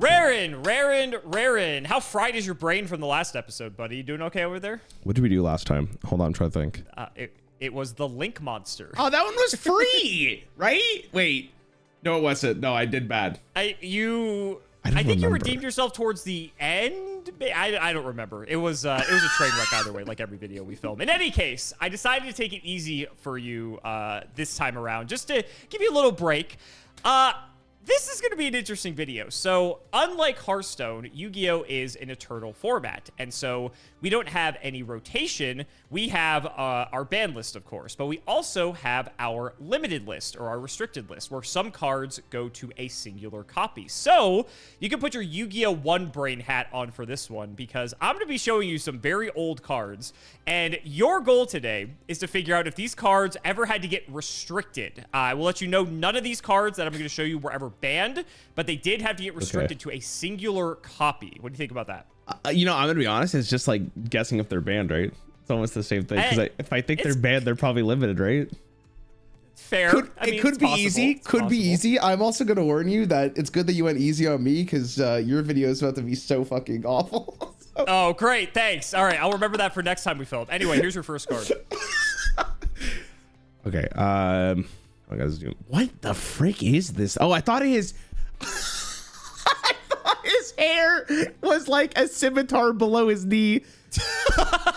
Rarin. How fried is your brain from the last episode, buddy? You doing okay over there? What did we do last time? Hold on, I'm trying to think. It was the Link monster. Oh, that one was free, right? Wait, no, it wasn't. No, I did bad. I think you redeemed yourself towards the end. I don't remember. It was a train wreck either way, like every video we film. In any case, I decided to take it easy for you this time around, just to give you a little break. This is going to be an interesting video. So, unlike Hearthstone, Yu-Gi-Oh! Is an eternal format. And so, we don't have any rotation. We have our ban list, of course. But we also have our limited list, or our restricted list, where some cards go to a singular copy. So, you can put your Yu-Gi-Oh! One brain hat on for this one, because I'm going to be showing you some very old cards. And your goal today is to figure out if these cards ever had to get restricted. I will let you know none of these cards that I'm going to show you were ever banned, but they did have to get restricted to a singular copy. What do you think about that? You know, I'm gonna be honest, it's just like guessing if they're banned, right? It's almost the same thing, because if I think they're banned, they're probably limited, right? Fair. It could be easy. Could be easy. I'm also gonna warn you that it's good that you went easy on me, because your video is about to be so fucking awful. Oh, great. Thanks. All right, I'll remember that for next time we film. Anyway, here's your first card. Okay. What the frick is this? Oh, I thought his hair was like a scimitar below his knee.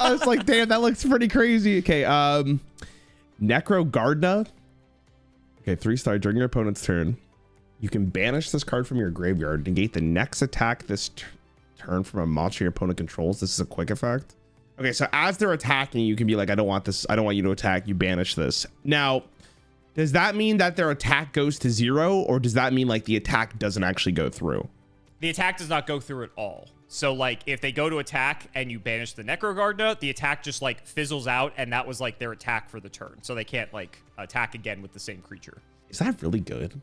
I was like, damn, that looks pretty crazy. Okay. Necro Gardener. Okay, 3-star. During your opponent's turn, you can banish this card from your graveyard, negate the next attack this turn from a monster your opponent controls. This is a quick effect. Okay, so as they're attacking, you can be like, I don't want this. I don't want you to attack. You banish this. Now, does that mean that their attack goes to 0, or does that mean like the attack doesn't actually go through? The attack does not go through at all. So like if they go to attack and you banish the Necro Gardener, the attack just like fizzles out, and that was like their attack for the turn. So they can't like attack again with the same creature. Is that really good?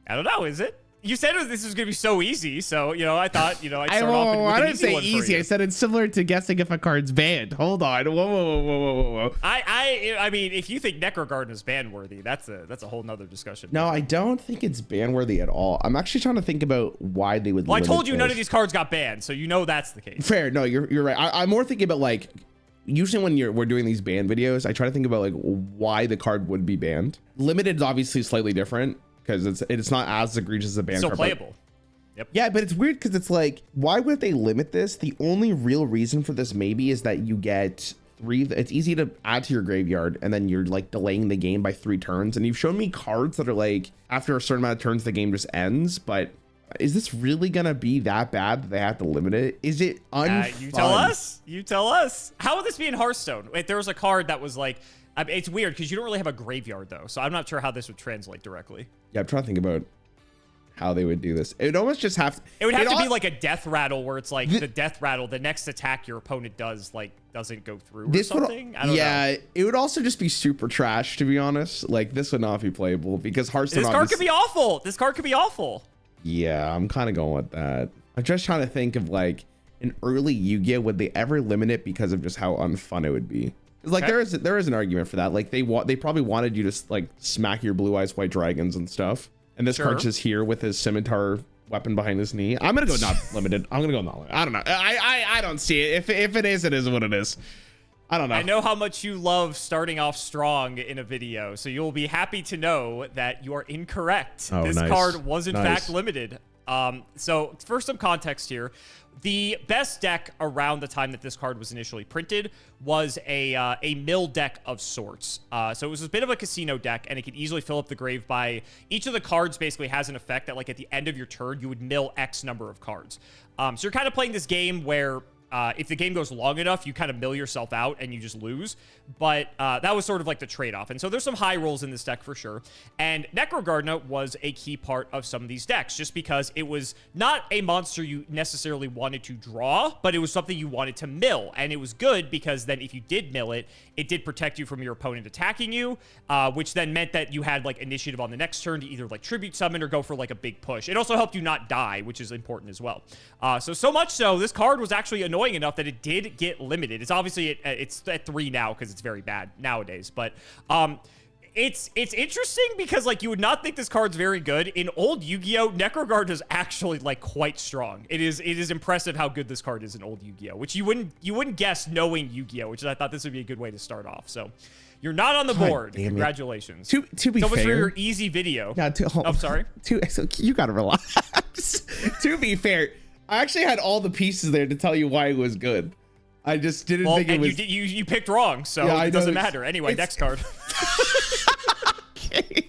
I don't know. Is it? You said this was going to be so easy. So, you know, I thought, you know, I'd start off with I an didn't easy say one for easy. you. I said it's similar to guessing if a card's banned. Hold on. Whoa. I mean, if you think Necro Gardener is ban worthy, that's a whole nother discussion. No, I don't think it's ban worthy at all. I'm actually trying to think about why they would. Well, I told you none of these cards got banned, so you know that's the case. Fair. No, you're right. I'm more thinking about like, usually when we're doing these ban videos, I try to think about like why the card would be banned. Limited is obviously slightly different because it's not as egregious as a ban Still card. playable. Yep. Yeah, but it's weird because it's like, why would they limit this? The only real reason for this maybe is that you get 3. It's easy to add to your graveyard, and then you're like delaying the game by 3 turns. And you've shown me cards that are like, after a certain amount of turns, the game just ends. But is this really gonna be that bad that they have to limit it? Is it unfun? You tell us. You tell us. How would this be in Hearthstone? Wait, there was a card that was like, it's weird because you don't really have a graveyard though, so I'm not sure how this would translate directly. Yeah, I'm trying to think about how they would do this. It would almost just have to, it would have to be like a death rattle where it's like the death rattle, the next attack your opponent does like doesn't go through or something. I don't know. It would also just be super trash, to be honest. Like this would not be playable because Hearthstone. This card could be awful. This card could be awful. Yeah, I'm kind of going with that. I'm just trying to think of like an early Yu-Gi-Oh! Would they ever limit it because of just how unfun it would be? Like okay. there is an argument for that. Like they probably wanted you to like smack your blue eyes white dragons and stuff. And this card's just here with his scimitar weapon behind his knee. I'm gonna go not limited. I'm gonna go not limited. I don't know. I don't see it. If it is what it is. I don't know. I know how much you love starting off strong in a video, so you'll be happy to know that you are incorrect. Oh, this nice. card was in fact limited. So for some context here, the best deck around the time that this card was initially printed was a mill deck of sorts. So it was a bit of a casino deck, and it could easily fill up the grave by each of the cards basically has an effect that like at the end of your turn, you would mill X number of cards. So you're kind of playing this game where if the game goes long enough, you kind of mill yourself out and you just lose. But that was sort of like the trade-off. And so there's some high rolls in this deck for sure. And Necro Gardener was a key part of some of these decks just because it was not a monster you necessarily wanted to draw, but it was something you wanted to mill. And it was good because then if you did mill it, it did protect you from your opponent attacking you, which then meant that you had like initiative on the next turn to either like tribute summon or go for like a big push. It also helped you not die, which is important as well. So much so, this card was actually annoying enough that it did get limited. It's obviously it's at 3 now because it's very bad nowadays, but It's interesting because like you would not think this card's very good. In old Yu-Gi-Oh, Necro Gardener is actually like quite strong. It is impressive how good this card is in old Yu-Gi-Oh, which you wouldn't guess knowing Yu-Gi-Oh, which is, I thought this would be a good way to start off. So you're not on the board. Congratulations. To be so much fair, for your easy video. Yeah, I'm sorry. So you gotta relax. To be fair, I actually had all the pieces there to tell you why it was good. I just didn't think it was. You picked wrong, so yeah, it doesn't matter. Anyway, next card. Okay.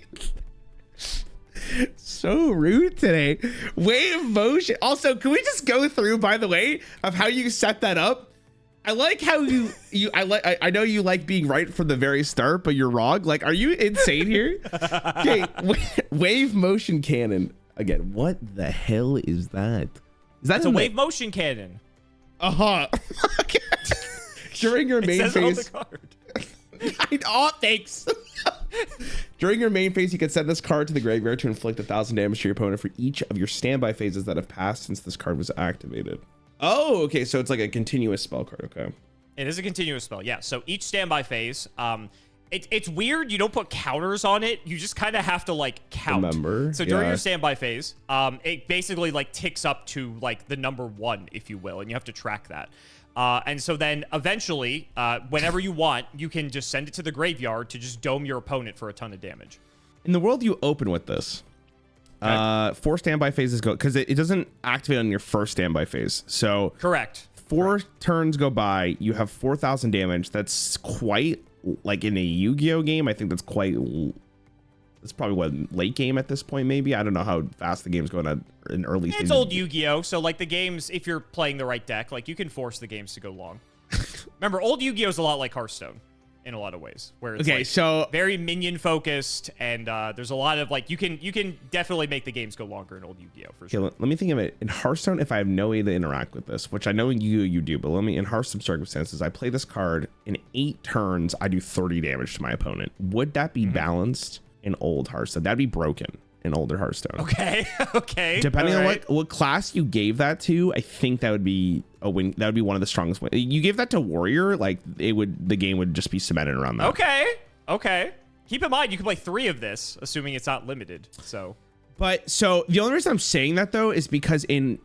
So rude today. Wave motion. Also, can we just go through, by the way, of how you set that up? I like how I know you like being right from the very start, but you're wrong. Like, are you insane here? Okay, wave motion cannon. Again, what the hell is that? Is that a wave motion cannon? Uh-huh. During your main phase. On the card. Oh, thanks. During your main phase, you can send this card to the graveyard to inflict 1,000 damage to your opponent for each of your standby phases that have passed since this card was activated. Oh, okay. So it's like a continuous spell card. Okay. It is a continuous spell. Yeah. So each standby phase, it's weird. You don't put counters on it. You just kind of have to like count. Remember? So during your standby phase, it basically like ticks up to like the number 1, if you will, and you have to track that. And so then eventually, whenever you want, you can just send it to the graveyard to just dome your opponent for a ton of damage. In the world you open with this, 4 standby phases go, because it doesn't activate on your first standby phase. So correct. 4 turns go by, you have 4,000 damage. That's quite, like in a Yu-Gi-Oh game, I think that's quite, it's probably what, late game at this point, maybe? I don't know how fast the game's going in early stages. It's old Yu-Gi-Oh, so like the games, if you're playing the right deck, like you can force the games to go long. Remember, old Yu-Gi-Oh is a lot like Hearthstone in a lot of ways, where it's like so very minion focused, and there's a lot of like you can definitely make the games go longer in old Yu-Gi-Oh for sure. Let me think of it. In Hearthstone, if I have no way to interact with this, which I know in Yu-Gi-Oh you do, but in Hearthstone circumstances, I play this card in 8 turns, I do 30 damage to my opponent. Would that be balanced in old Hearthstone? That'd be broken in older Hearthstone. Okay. Okay. Depending on what class you gave that to, I think that would be a win. That would be one of the strongest wins. You gave that to Warrior, like the game would just be cemented around that. Okay. Keep in mind you can play 3 of this, assuming it's not limited. So the only reason I'm saying that though is because in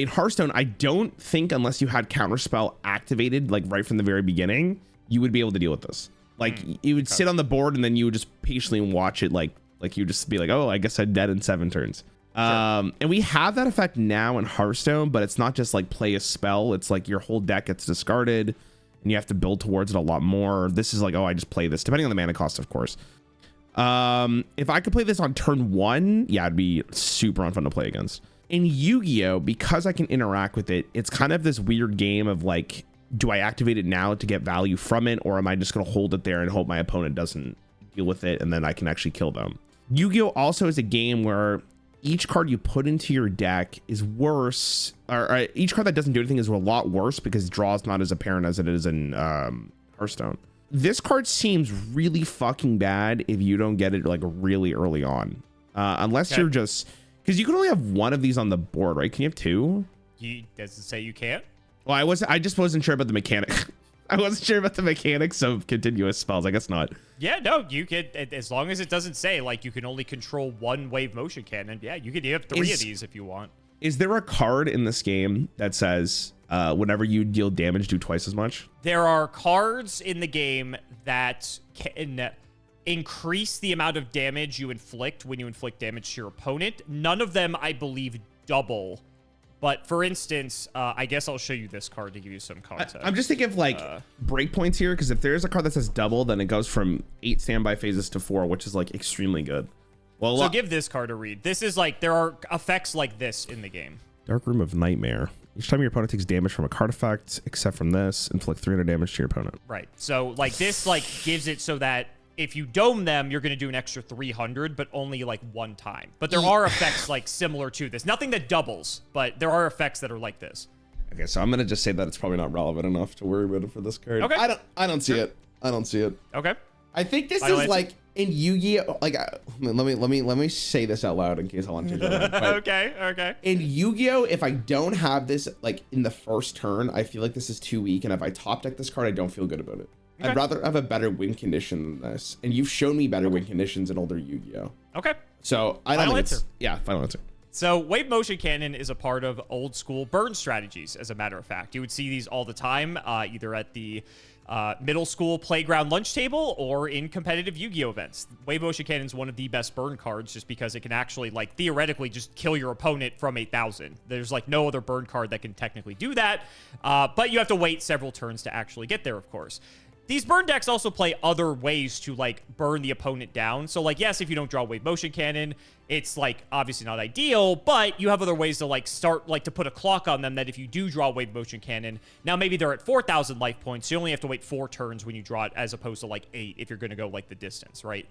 Hearthstone, I don't think unless you had Counterspell activated like right from the very beginning, you would be able to deal with this. Like you would sit on the board and then you would just patiently watch it like you just be like, oh, I guess I'm dead in 7 turns. Sure. And we have that effect now in Hearthstone, but it's not just like play a spell. It's like your whole deck gets discarded and you have to build towards it a lot more. This is like, oh, I just play this, depending on the mana cost, of course. If I could play this on turn 1, yeah, it'd be super unfun to play against. In Yu-Gi-Oh, because I can interact with it, it's kind of this weird game of like, do I activate it now to get value from it, or am I just going to hold it there and hope my opponent doesn't deal with it and then I can actually kill them? Yu-Gi-Oh also is a game where each card you put into your deck is worse, or each card that doesn't do anything is a lot worse because draw is not as apparent as it is in Hearthstone. This card seems really fucking bad if you don't get it like really early on, unless you're just, because you can only have 1 of these on the board, right? Can you have 2? Does it say you can't? Well, I just wasn't sure about the mechanic. I wasn't sure about the mechanics of continuous spells. I guess not. Yeah, no, you could, as long as it doesn't say like you can only control 1 wave motion cannon. Yeah, you have 3 of these if you want. Is there a card in this game that says whenever you deal damage, do twice as much? There are cards in the game that can increase the amount of damage you inflict when you inflict damage to your opponent. None of them, I believe, double. But for instance, I guess I'll show you this card to give you some context. I'm just thinking of like breakpoints here, because if there's a card that says double, then it goes from 8 standby phases to 4, which is like extremely good. Well, so give this card a read. This is like, there are effects like this in the game. Dark Room of Nightmare. Each time your opponent takes damage from a card effect, except from this, inflict 300 damage to your opponent. Right. So like this like gives it so that if you dome them, you're going to do an extra 300, but only like 1 time. But there are effects like similar to this. Nothing that doubles, but there are effects that are like this. Okay, so I'm going to just say that it's probably not relevant enough to worry about it for this card. Okay. I don't see it. I don't see it. Okay. I think this is like in Yu-Gi-Oh, like let me say this out loud in case I want to. Okay. In Yu-Gi-Oh, if I don't have this like in the first turn, I feel like this is too weak, and if I top deck this card, I don't feel good about it. I'd rather have a better win condition than this. And you've shown me better win conditions in older Yu-Gi-Oh. Okay. So I don't Final think answer. yeah, final answer. So Wave Motion Cannon is a part of old school burn strategies, as a matter of fact. You would see these all the time, either at the middle school playground lunch table or in competitive Yu-Gi-Oh events. Wave Motion Cannon is one of the best burn cards just because it can actually, like, theoretically just kill your opponent from 8,000. There's, like, no other burn card that can technically do that, but you have to wait several turns to actually get there, of course. These burn decks also play other ways to, like, burn the opponent down. So, like, yes, if you don't draw Wave Motion Cannon, it's, like, obviously not ideal, but you have other ways to, like, start, like, to put a clock on them that if you do draw Wave Motion Cannon, now maybe they're at 4,000 life points, so you only have to wait 4 turns when you draw it as opposed to, like, 8 if you're going to go, like, the distance, right?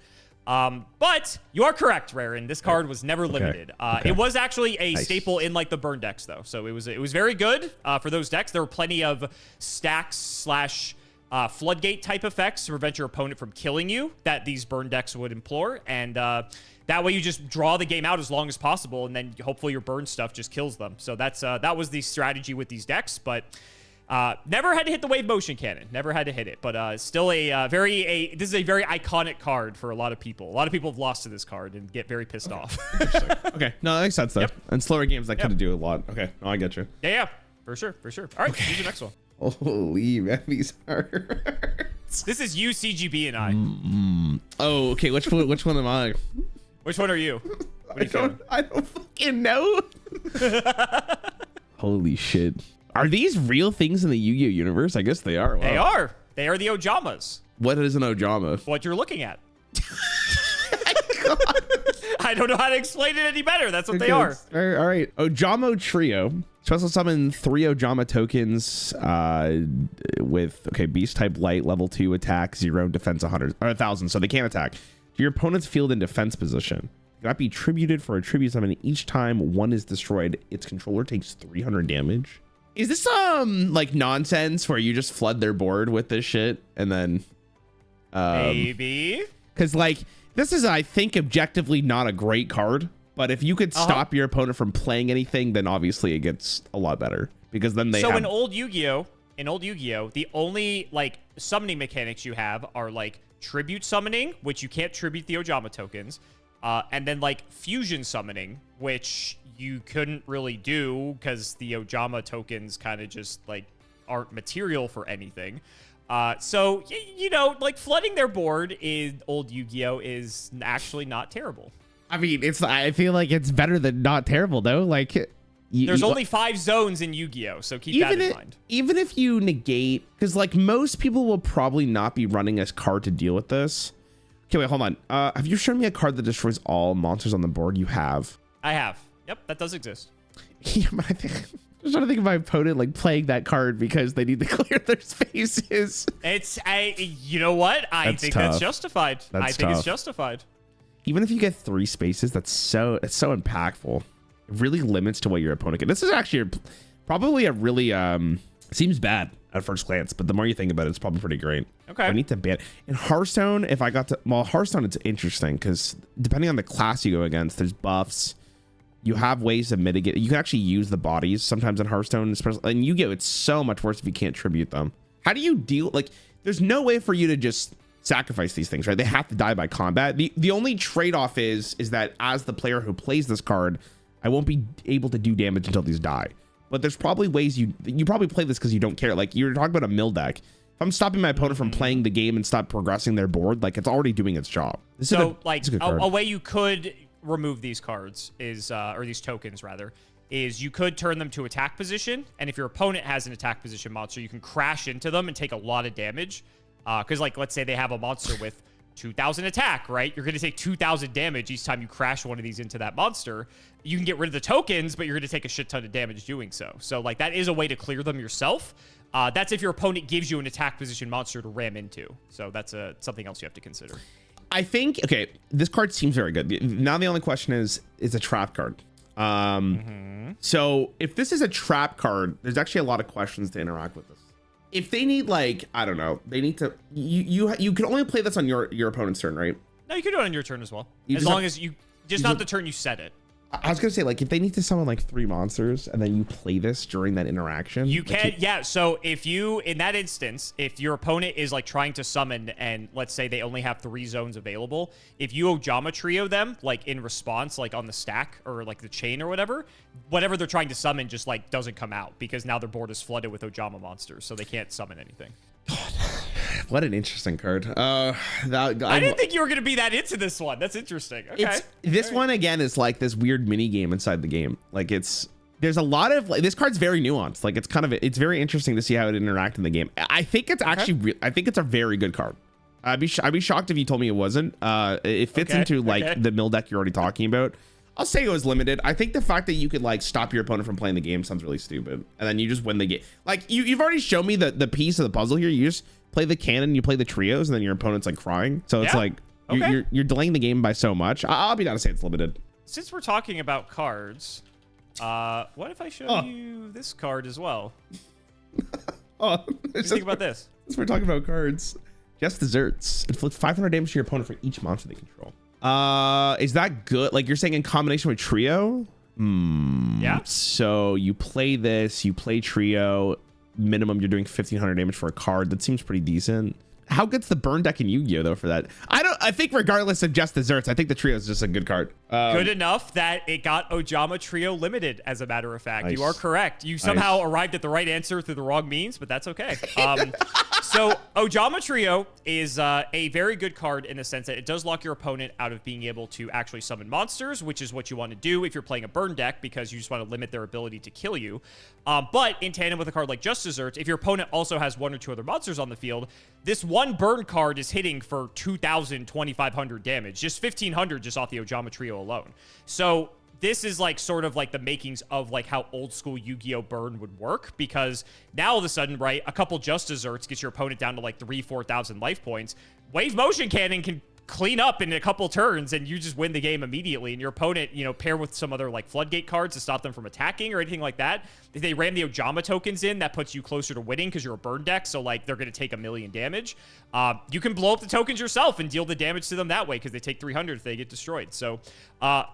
But you are correct, Rarin. This card was never limited. It was actually a staple in, like, the burn decks, though. So it was very good for those decks. There were plenty of stacks slash... floodgate type effects to prevent your opponent from killing you that these burn decks would implore, and that way you just draw the game out as long as possible, and then hopefully your burn stuff just kills them. So that's that was the strategy with these decks, but never had to hit the Wave Motion Cannon. Never had to hit it, but still this is a very iconic card for a lot of people. A lot of people have lost to this card and get very pissed off. Okay, no, that makes sense though. Yep. And slower games that could do a lot. Okay, no, I get you. Yeah, for sure. All right, here's the next one. Holy man, these are. This is you, CGB, and I. Oh, okay. Which one am I? Which one are you? What are you feeling? I don't fucking know. Holy shit. Are these real things in the Yu-Gi-Oh universe? I guess they are. Wow. They are. They are the Ojamas. What is an Ojama? What you're looking at. I don't know how to explain it any better. That's what they are. All right. Ojama Trio. Special summon 3 Ojama tokens with, beast type light, level 2 attack, 0 defense 100 or 1,000, so they can't attack. To your opponent's field in defense position. Cannot be tributed for a tribute summon. Each time one is destroyed, its controller takes 300 damage. Is this like nonsense where you just flood their board with this shit and then maybe? Because like this is, I think, objectively not a great card. But if you could stop your opponent from playing anything, then obviously it gets a lot better because then they have... in old Yu-Gi-Oh, the only like summoning mechanics you have are like tribute summoning, which you can't tribute the Ojama tokens, and then like fusion summoning, which you couldn't really do because the Ojama tokens kind of just like aren't material for anything. So you know, like flooding their board in old Yu-Gi-Oh is actually not terrible. I mean, I feel like it's better than not terrible though. Like, there's only 5 zones in Yu-Gi-Oh, so keep that in mind. Even if you negate, because like most people will probably not be running a card to deal with this. Okay, wait, hold on. Have you shown me a card that destroys all monsters on the board? You have. I have. Yep, that does exist. Yeah, but I'm trying to think of my opponent like playing that card because they need to clear their spaces. You know what? I think that's justified. I think it's justified. Even if you get 3 spaces, it's so impactful. It really limits to what your opponent can. This is actually probably a really seems bad at first glance, but the more you think about it, it's probably pretty great. Okay. I need to ban in Hearthstone. If I got to Hearthstone, it's interesting because depending on the class you go against, there's buffs. You have ways to mitigate. You can actually use the bodies sometimes in Hearthstone, especially and Yu-Gi-Oh. It's so much worse if you can't tribute them. How do you deal? Like, there's no way for you to just sacrifice these things, right? They have to die by combat. The only trade-off is that as the player who plays this card, I won't be able to do damage until these die. But there's probably ways you probably play this because you don't care. Like you're talking about a mill deck. If I'm stopping my opponent from playing the game and stop progressing their board, like it's already doing its job. So like a way you could remove these cards is, or these tokens rather, is you could turn them to attack position. And if your opponent has an attack position monster, you can crash into them and take a lot of damage. Because, like, let's say they have a monster with 2,000 attack, right? You're going to take 2,000 damage each time you crash one of these into that monster. You can get rid of the tokens, but you're going to take a shit ton of damage doing so. So, like, that is a way to clear them yourself. That's if your opponent gives you an attack position monster to ram into. So that's something else you have to consider. I think, okay, this card seems very good. Now the only question is a trap card. So if this is a trap card, there's actually a lot of questions to interact with this. If they need, like, I don't know, they need to, you can only play this on your opponent's turn, right? No, you can do it on your turn as well. As long as you, just not the turn you set it. I was gonna say, like, if they need to summon like 3 monsters and then you play this during that interaction, You like, can, yeah. So if you, in that instance, if your opponent is like trying to summon and let's say they only have 3 zones available, if you Ojama Trio them, like in response, like on the stack or like the chain or whatever they're trying to summon just like doesn't come out because now their board is flooded with Ojama monsters, so they can't summon anything. what an interesting card. I didn't think you were going to be that into this one. That's interesting. Okay. This one again is like this weird mini game inside the game. Like there's a lot of like, this card's very nuanced. Like it's very interesting to see how it interacts in the game. I think it's actually, I think it's a very good card. I'd be shocked if you told me it wasn't. It fits into like the mill deck you're already talking about. I'll say it was limited. I think the fact that you could like stop your opponent from playing the game sounds really stupid, and then you just win the game. Like you've already shown me the piece of the puzzle here. You just play the cannon, you play the trios, and then your opponent's like crying. So it's like you're delaying the game by so much. I'll be down to say it's limited. Since we're talking about cards, what if I show you this card as well? What do you think about this? Since we're talking about cards, just desserts. Inflict 500 damage to your opponent for each monster they control. Is that good? Like you're saying in combination with trio? Yeah. So you play this, you play trio, minimum you're doing 1500 damage for a card. That seems pretty decent. How good's the burn deck in Yu-Gi-Oh though for that? I think regardless of just desserts, I think the trio is just a good card. Good enough that it got Ojama Trio limited, as a matter of fact. Nice. You are correct. You somehow arrived at the right answer through the wrong means, but that's okay. So Ojama Trio is a very good card in the sense that it does lock your opponent out of being able to actually summon monsters, which is what you want to do if you're playing a burn deck because you just want to limit their ability to kill you. But in tandem with a card like Just Desserts, if your opponent also has 1 or 2 other monsters on the field, this one burn card is hitting for 2,000, 2,500 damage, just 1,500 just off the Ojama Trio alone. So this is like sort of like the makings of like how old school Yu-Gi-Oh burn would work, because now all of a sudden, right, a couple Just Desserts gets your opponent down to like 3,000-4,000 life points. Wave Motion Cannon can clean up in a couple turns and you just win the game immediately, and your opponent, you know, pair with some other like floodgate cards to stop them from attacking or anything like that. If they ram the Ojama tokens in, that puts you closer to winning because you're a burn deck, so like they're going to take 1,000,000 damage. You can blow up the tokens yourself and deal the damage to them that way because they take 300 if they get destroyed. So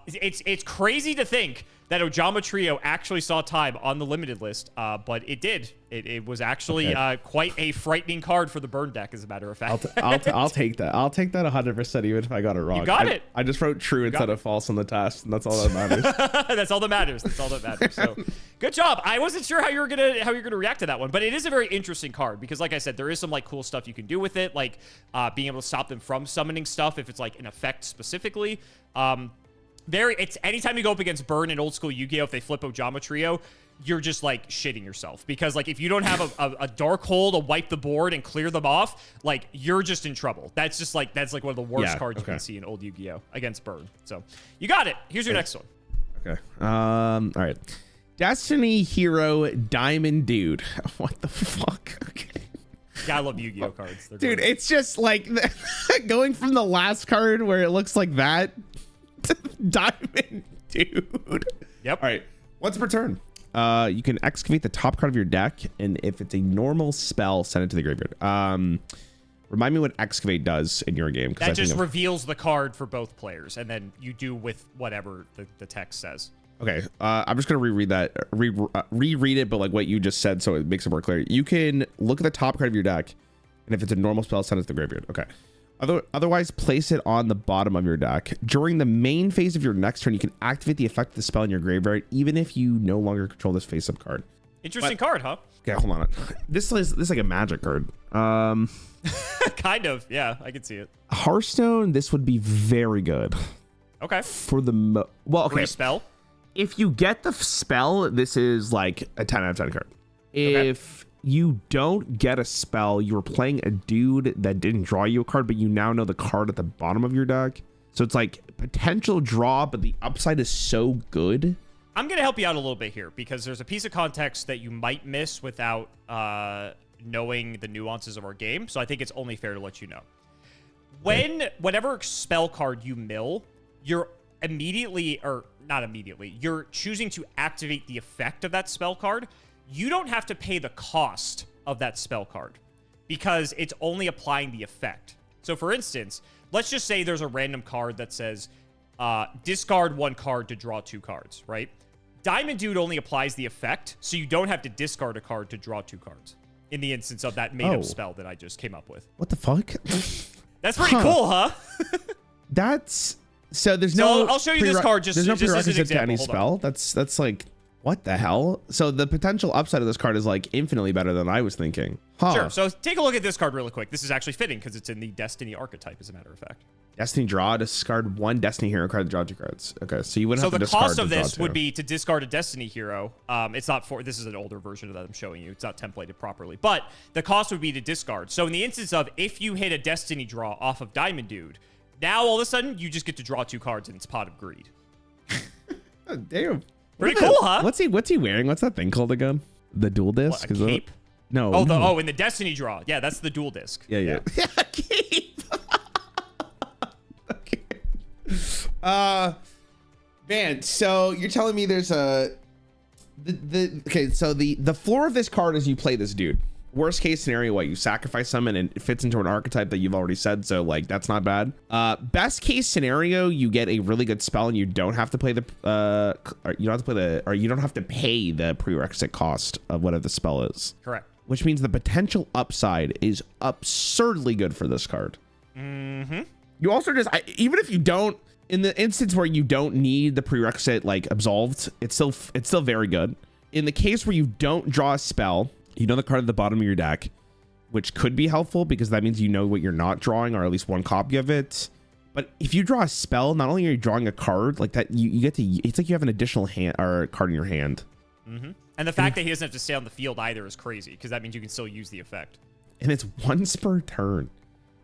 it's crazy to think that Ojama Trio actually saw time on the limited list, but it did. It was actually quite a frightening card for the burn deck, as a matter of fact. I'll take that. I'll take that 100% even if I got it wrong. You got it. I just wrote true instead of false on the test, and that's all that matters. That's all that matters. That's all that matters. So good job. I wasn't sure how you're gonna react to that one, but it is a very interesting card because, like I said, there is some like cool stuff you can do with it, like being able to stop them from summoning stuff if it's like an effect specifically. It's anytime you go up against burn in old school Yu-Gi-Oh, if they flip Ojama Trio, you're just like shitting yourself because like if you don't have a dark hole to wipe the board and clear them off, like you're just in trouble. That's like one of the worst cards you can see in old Yu-Gi-Oh against burn. So you got it. Here's your next one. Okay. All right. Destiny Hero Diamond Dude. What the fuck? Okay. Yeah, I love Yu-Gi-Oh cards. They're Dude, great. it's just like going from the last card where it looks like that to Diamond Dude. Yep. All right. Once per turn, you can excavate the top card of your deck, and if it's a normal spell, send it to the graveyard. Remind me what excavate does in your game. That just reveals the card for both players, and then you do with whatever the text says. Okay, I'm just gonna reread that, reread it, but like what you just said, so it makes it more clear. You can look at the top card of your deck, and if it's a normal spell, send it to the graveyard. Okay. Otherwise, place it on the bottom of your deck. During the main phase of your next turn, you can activate the effect of the spell in your graveyard, even if you no longer control this face-up card. Interesting card, huh? Okay, hold on. This is like a magic card. Kind of, yeah, I can see it. Hearthstone, this would be very good. Okay. For the Free spell. If you get the spell, this is like a 10 out of 10 card. If you don't get a spell, you were playing a dude that didn't draw you a card, but you now know the card at the bottom of your deck. So it's like potential draw, but the upside is so good. I'm going to help you out a little bit here because there's a piece of context that you might miss without knowing the nuances of our game. So I think it's only fair to let you know. Whenever spell card you mill, you're immediately, or not immediately, you're choosing to activate the effect of that spell card. You don't have to pay the cost of that spell card because it's only applying the effect. So for instance, let's just say there's a random card that says discard 1 card to draw 2 cards, right? Diamond Dude only applies the effect, so you don't have to discard a card to draw 2 cards. In the instance of that made-up spell that I just came up with. What the fuck? That's pretty cool, huh? That's so. There's no. I'll show you this card just. There's no just as an prerequisite example. to any spell. That's like, what the hell? So the potential upside of this card is like infinitely better than I was thinking. Huh. Sure. So take a look at this card really quick. This is actually fitting because it's in the Destiny archetype, as a matter of fact. Destiny draw, discard 1 Destiny hero card to draw 2 cards. Okay, so you wouldn't have to discard. So the cost of to draw this 2. would be to discard a Destiny hero. It's not for, this is an older version of that I'm showing you. It's not templated properly, but the cost would be to discard. So in the instance of if you hit a Destiny draw off of Diamond Dude, now all of a sudden you just get to draw 2 cards in its Pot of Greed. Oh, damn. Pretty cool, huh? What's he wearing? What's that thing called again? The dual disc? What, a cape? No. Oh, no. in the Destiny draw. Yeah, that's the dual disc. Yeah. Cape. Okay. Man, so you're telling me there's a okay, so the floor of this card is you play this dude. Worst case scenario, what, you sacrifice summon and it fits into an archetype that you've already said, so like that's not bad. Best case scenario, you get a really good spell and you don't have to play the you don't have to pay the prerequisite cost of whatever the spell is. Correct. Which means the potential upside is absurdly good for this card. Mm-hmm. You also just even if you don't, in the instance where you don't need the prerequisite like absolved, it's still very good. In the case where you don't draw a spell, you know the card at the bottom of your deck, which could be helpful because that means you know what you're not drawing, or at least 1 copy of it. But if you draw a spell, not only are you drawing a card like that, you get to, it's like you have an additional hand or card in your hand. Mm-hmm. And the fact that he doesn't have to stay on the field either is crazy because that means you can still use the effect. And it's once per turn.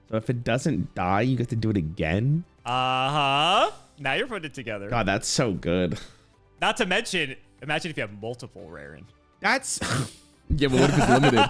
So if it doesn't die, you get to do it again. Uh-huh. Now you're putting it together. God, that's so good. Not to mention, imagine if you have multiple Rarin. That's... Yeah, but what if it's limited?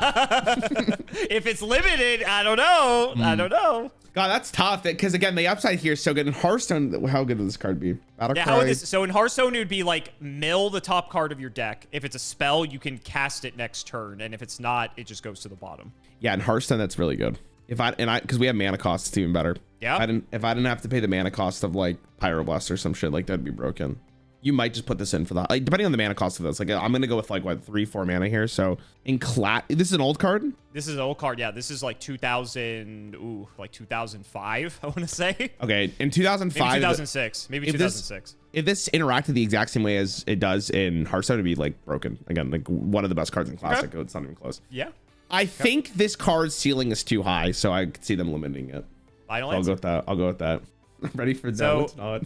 If it's limited, I don't know. I don't know. God, that's tough. Because again, the upside here is so good. In Hearthstone, how good would this card be? Yeah, how would this, so in Hearthstone, it would be like mill the top card of your deck. If it's a spell, you can cast it next turn, and if it's not, it just goes to the bottom. Yeah, in Hearthstone, that's really good. Because we have mana cost, it's even better. Yeah. If I didn't have to pay the mana cost of like Pyroblast or some shit, like that'd be broken. You might just put this in for that, like, depending on the mana cost of this. Like, I'm gonna go with like what 3-4 mana here. So in this is an old card. This is an old card. Yeah, this is like 2005. I want to say. Okay, in 2005. Maybe 2006. Maybe 2006. If this interacted the exact same way as it does in Hearthstone, it'd be like broken again. Like one of the best cards in Classic. Okay. It's not even close. Yeah. I think this card's ceiling is too high, so I could see them limiting it. Final so answer. I'll go with that. I'm ready for that. So, it's not.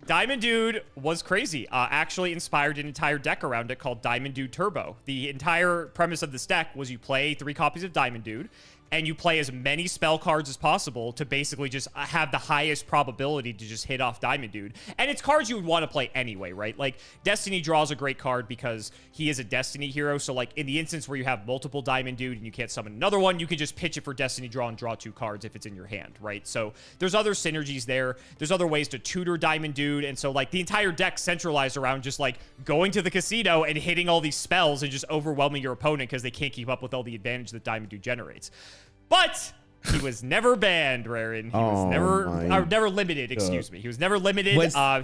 Diamond Dude was crazy. Actually inspired an entire deck around it called Diamond Dude Turbo. The entire premise of this deck was you play 3 copies of Diamond Dude, and you play as many spell cards as possible to basically just have the highest probability to just hit off Diamond Dude. And it's cards you would want to play anyway, right? Like, Destiny Draw is a great card because he is a Destiny hero. So, like, in the instance where you have multiple Diamond Dude and you can't summon another one, you can just pitch it for Destiny Draw and draw 2 cards if it's in your hand, right? So, there's other synergies there. There's other ways to tutor Diamond Dude. And so, like, the entire deck centralized around just, like, going to the casino and hitting all these spells and just overwhelming your opponent because they can't keep up with all the advantage that Diamond Dude generates. But he was never banned, Rarin. He was never limited. Excuse me. He was never limited.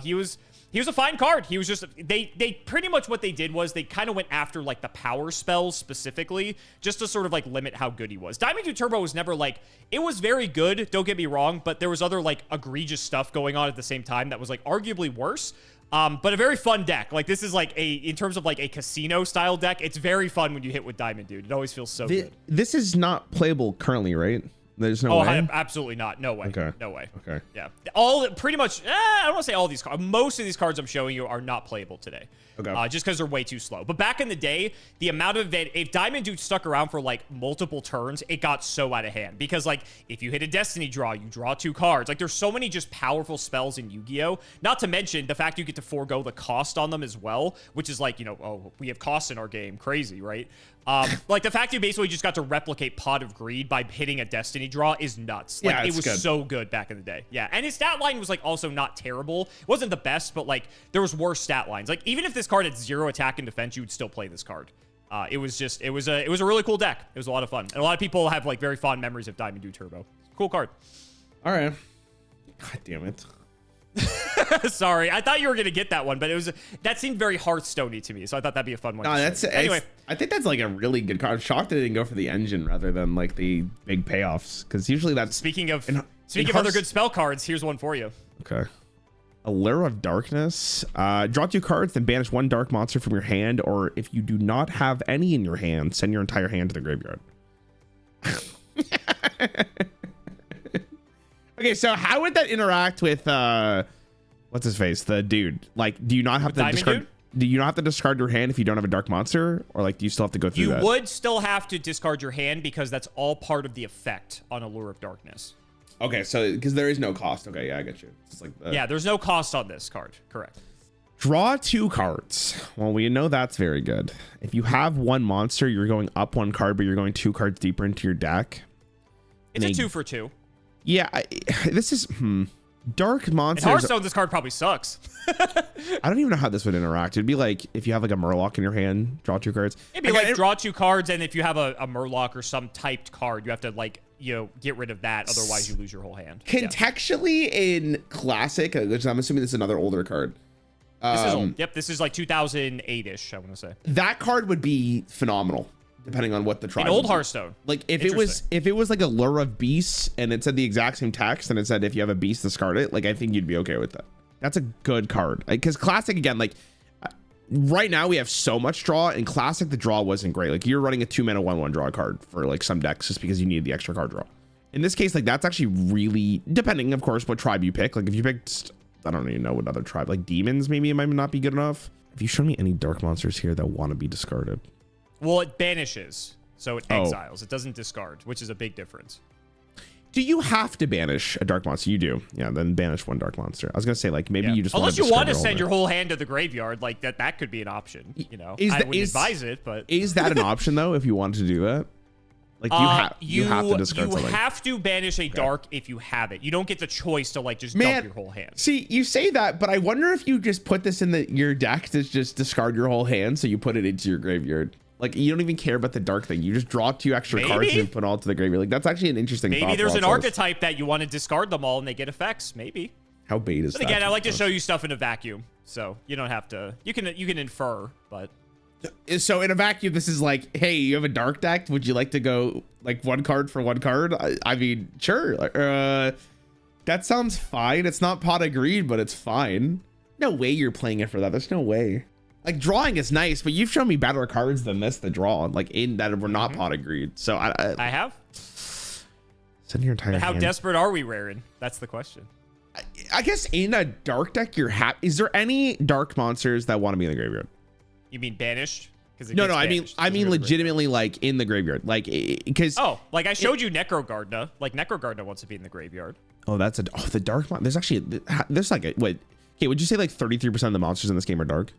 He was a fine card. He was just they pretty much what they did was they kind of went after like the power spells specifically, just to sort of like limit how good he was. Diamond 2 Turbo was never like, it was very good. Don't get me wrong, but there was other like egregious stuff going on at the same time that was like arguably worse. But a very fun deck. Like, this is like in terms of like a casino style deck, it's very fun when you hit with Diamond Dude. It always feels so good. This is not playable currently, right? There's no way? Absolutely not. No way. Okay. No way. Okay. Yeah. Pretty much, I don't want to say all these cards. Most of these cards I'm showing you are not playable today. Okay. Just because they're way too slow. But back in the day, the amount of it, if Diamond Dude stuck around for like multiple turns, it got so out of hand. Because like, if you hit a Destiny draw, you draw 2 cards. Like, there's so many just powerful spells in Yu-Gi-Oh! Not to mention the fact you get to forego the cost on them as well, which is like, we have costs in our game. Crazy, right? Like, the fact you basically just got to replicate Pot of Greed by hitting a Destiny draw is nuts. Like, it was good. So good back in the day. Yeah. And his stat line was like also not terrible. It wasn't the best, but like there was worse stat lines. Like, even if this card had 0 attack and defense, you would still play this card. It was a really cool deck. It was a lot of fun. And a lot of people have like very fond memories of Diamond Dude Turbo. Cool card. All right. God damn it. Sorry, I thought you were gonna get that one, but that seemed very Hearthstone-y to me, so I thought that'd be a fun one. No, anyway. I think that's like a really good card. I'm shocked that they didn't go for the engine rather than like the big payoffs, because usually that's. Speaking of other good spell cards, here's one for you. Okay. Allure of Darkness. Draw 2 cards, then banish 1 dark monster from your hand, or if you do not have any in your hand, send your entire hand to the graveyard. Okay, so how would that interact with what's his face, the dude? Like, do you not have to discard? Dude? Do you not have to discard your hand if you don't have a dark monster, or like do you still have to go through that? You would still have to discard your hand because that's all part of the effect on Allure of Darkness. Okay, so because there is no cost. Okay, yeah, I get you. It's like yeah, there's no cost on this card. Correct. Draw 2 cards. Well, we know that's very good. If you have 1 monster, you're going up 1 card, but you're going 2 cards deeper into your deck. It's a 2 for 2. Yeah, this is dark monsters. In Hearthstone, this card probably sucks. I don't even know how this would interact. It'd be like if you have like a Murloc in your hand, draw 2 cards. It'd be like draw 2 cards, and if you have a Murloc or some typed card, you have to like get rid of that. Otherwise, you lose your whole hand. Contextually, in Classic, which I'm assuming this is another older card. This is old. Yep, this is like 2008-ish. I want to say that card would be phenomenal. Depending on what the tribe. In old Hearthstone. Like if it was like a Lure of Beasts and it said the exact same text and it said if you have a beast, discard it. Like I think you'd be okay with that. That's a good card. Because Classic again, like right now we have so much draw. In Classic the draw wasn't great. Like you're running a 2-mana 1/1 draw card for like some decks just because you needed the extra card draw. In this case, like that's actually really depending, of course, what tribe you pick. Like if you picked, I don't even know what other tribe, like demons, maybe it might not be good enough. If you show me any dark monsters here that want to be discarded. Well, it banishes, so it exiles. It doesn't discard, which is a big difference. Do you have to banish a dark monster? You do. Yeah, then banish 1 dark monster. I was going to say, like, maybe you just unless you want to send your whole hand to the graveyard, like, that could be an option, you know? I wouldn't advise it, but... Is that an option, though, if you wanted to do that? Like, you have to discard something. You have to banish a dark if you have it. You don't get the choice to, like, just dump your whole hand. See, you say that, but I wonder if you just put this in your deck to just discard your whole hand, so you put it into your graveyard. Like, you don't even care about the dark thing. You just draw 2 extra cards and put all to the graveyard. Like, that's actually an interesting thought. Maybe there's an archetype that you want to discard them all and they get effects. Maybe. How bait is that? But again, I like to show you stuff in a vacuum. So you don't have to. You can infer, but. So in a vacuum, this is like, hey, you have a dark deck. Would you like to go like 1 card for 1 card? I mean, sure. That sounds fine. It's not pot of greed, but it's fine. No way you're playing it for that. There's no way. Like drawing is nice, but you've shown me better cards than this to draw, like in that were not pot of greed. So I have. Send your entire. How desperate are we, Rarin? That's the question. I guess in a dark deck, you're happy. Is there any dark monsters that want to be in the graveyard? You mean banished? No, I mean legitimately like in the graveyard, like because like I showed you Necro Gardener. Like Necro Gardener wants to be in the graveyard. Oh, the dark one. There's like a wait. Okay, would you say like 33% of the monsters in this game are dark?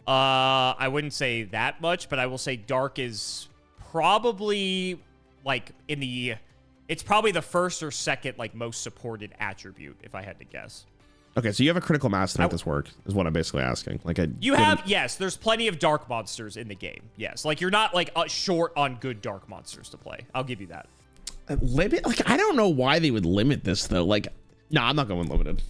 I wouldn't say that much, but I will say dark is probably like it's probably the first or second like most supported attribute if I had to guess. Okay, so you have a critical mass to make this work is what I'm basically asking. Like yes, there's plenty of dark monsters in the game. Yes, like you're not like short on good dark monsters to play. I'll give you that. Limit? Like I don't know why they would limit this though. Like, no, I'm not going limited.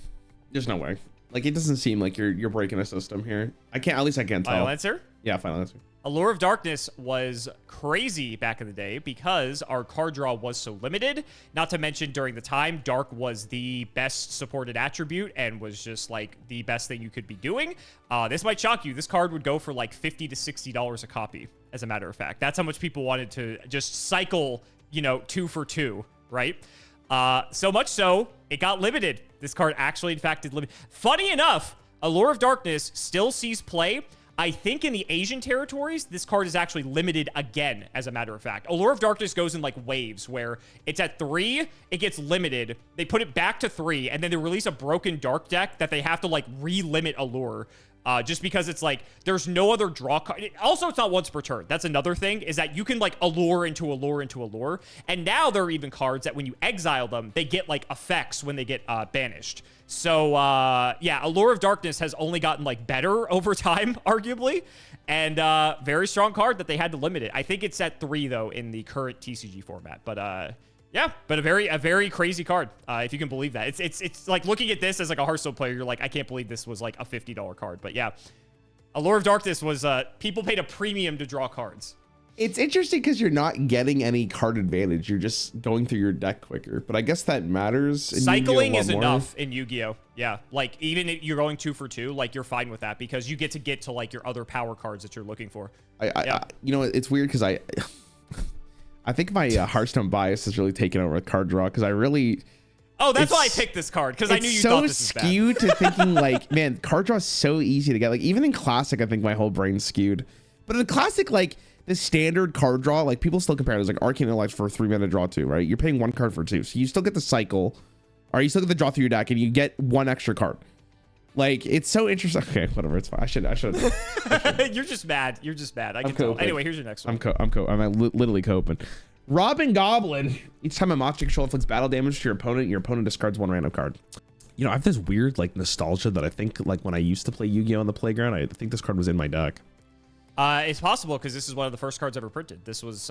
There's no way. Like it doesn't seem like you're breaking a system here. At least I can't tell. Final answer? Yeah, final answer. Allure of Darkness was crazy back in the day because our card draw was so limited. Not to mention during the time, Dark was the best supported attribute and was just like the best thing you could be doing. This might shock you. This card would go for like $50 to $60 a copy, as a matter of fact. That's how much people wanted to just cycle, 2 for 2, right? So much so, it got limited. This card actually, in fact, did limit. Funny enough, Allure of Darkness still sees play. I think in the Asian territories, this card is actually limited again, as a matter of fact. Allure of Darkness goes in like waves where it's at 3, it gets limited. They put it back to 3, and then they release a broken dark deck that they have to like re-limit Allure. Just because it's like, there's no other draw card. Also, it's not once per turn. That's another thing, is that you can like allure into allure into allure. And now there are even cards that when you exile them, they get like effects when they get banished. So yeah, Allure of Darkness has only gotten like better over time, arguably. And very strong card that they had to limit it. I think it's at 3 though in the current TCG format. But Yeah, but a very crazy card, if you can believe that. It's like looking at this as like a Hearthstone player, you're like, I can't believe this was like a $50 card. But yeah, Allure of Darkness was people paid a premium to draw cards. It's interesting because you're not getting any card advantage. You're just going through your deck quicker. But I guess that matters. In Cycling Yu-Gi-Oh! is enough in Yu-Gi-Oh! Yeah, like even if you're going 2 for 2, like you're fine with that because you get to like your other power cards that you're looking for. You know, it's weird because I think my Hearthstone bias has really taken over with card draw because I really. Oh, that's why I picked this card because I knew you thought this was bad. It's so skewed to thinking like, man, card draw is so easy to get. Like even in Classic, I think my whole brain's skewed. But in Classic, like the standard card draw, like people still compare it. There's like Arcane Intellect for a 3-mana draw 2, right? You're paying 1 card for 2, so you still get the cycle, or you still get the draw through your deck, and you get 1 extra card. Like it's so interesting. Okay, whatever, it's fine. I should. You're just mad. You're just mad. I can tell. Anyway, here's your next one. I'm literally coping. Robin Goblin. Each time a monster control inflicts battle damage to your opponent discards 1 random card. You know, I have this weird like nostalgia that I think like when I used to play Yu-Gi-Oh! On the playground, I think this card was in my deck. It's possible because this is one of the first cards ever printed. This was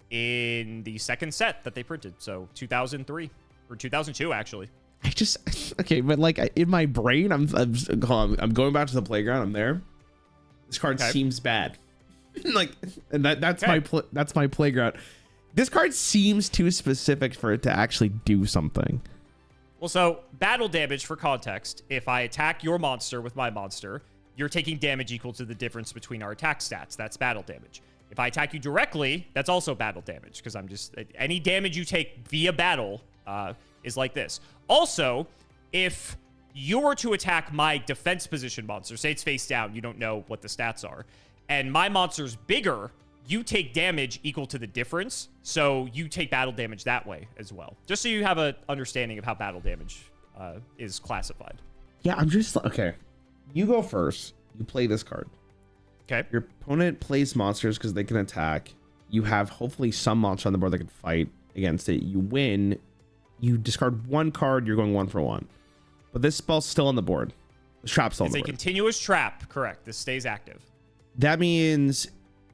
in the second set that they printed, so 2003 or 2002 actually. I just okay, but like in my brain, I'm going back to the playground. I'm there. This card seems bad, like, and that's my playground. This card seems too specific for it to actually do something. Well, so battle damage for context. If I attack your monster with my monster, you're taking damage equal to the difference between our attack stats. That's battle damage. If I attack you directly, that's also battle damage because I'm just any damage you take via battle is like this. Also, if you were to attack my defense position monster, say it's face down, you don't know what the stats are, and my monster's bigger, you take damage equal to the difference. So you take battle damage that way as well. Just so you have an understanding of how battle damage is classified. Yeah, I'm just okay. You go first. You play this card. Okay. Your opponent plays monsters because they can attack. You have hopefully some monster on the board that can fight against it. You win. You discard 1 card. You're going 1 for 1. But this spell's still on the board. The trap's still on the board. It's a continuous trap. Correct. This stays active. That means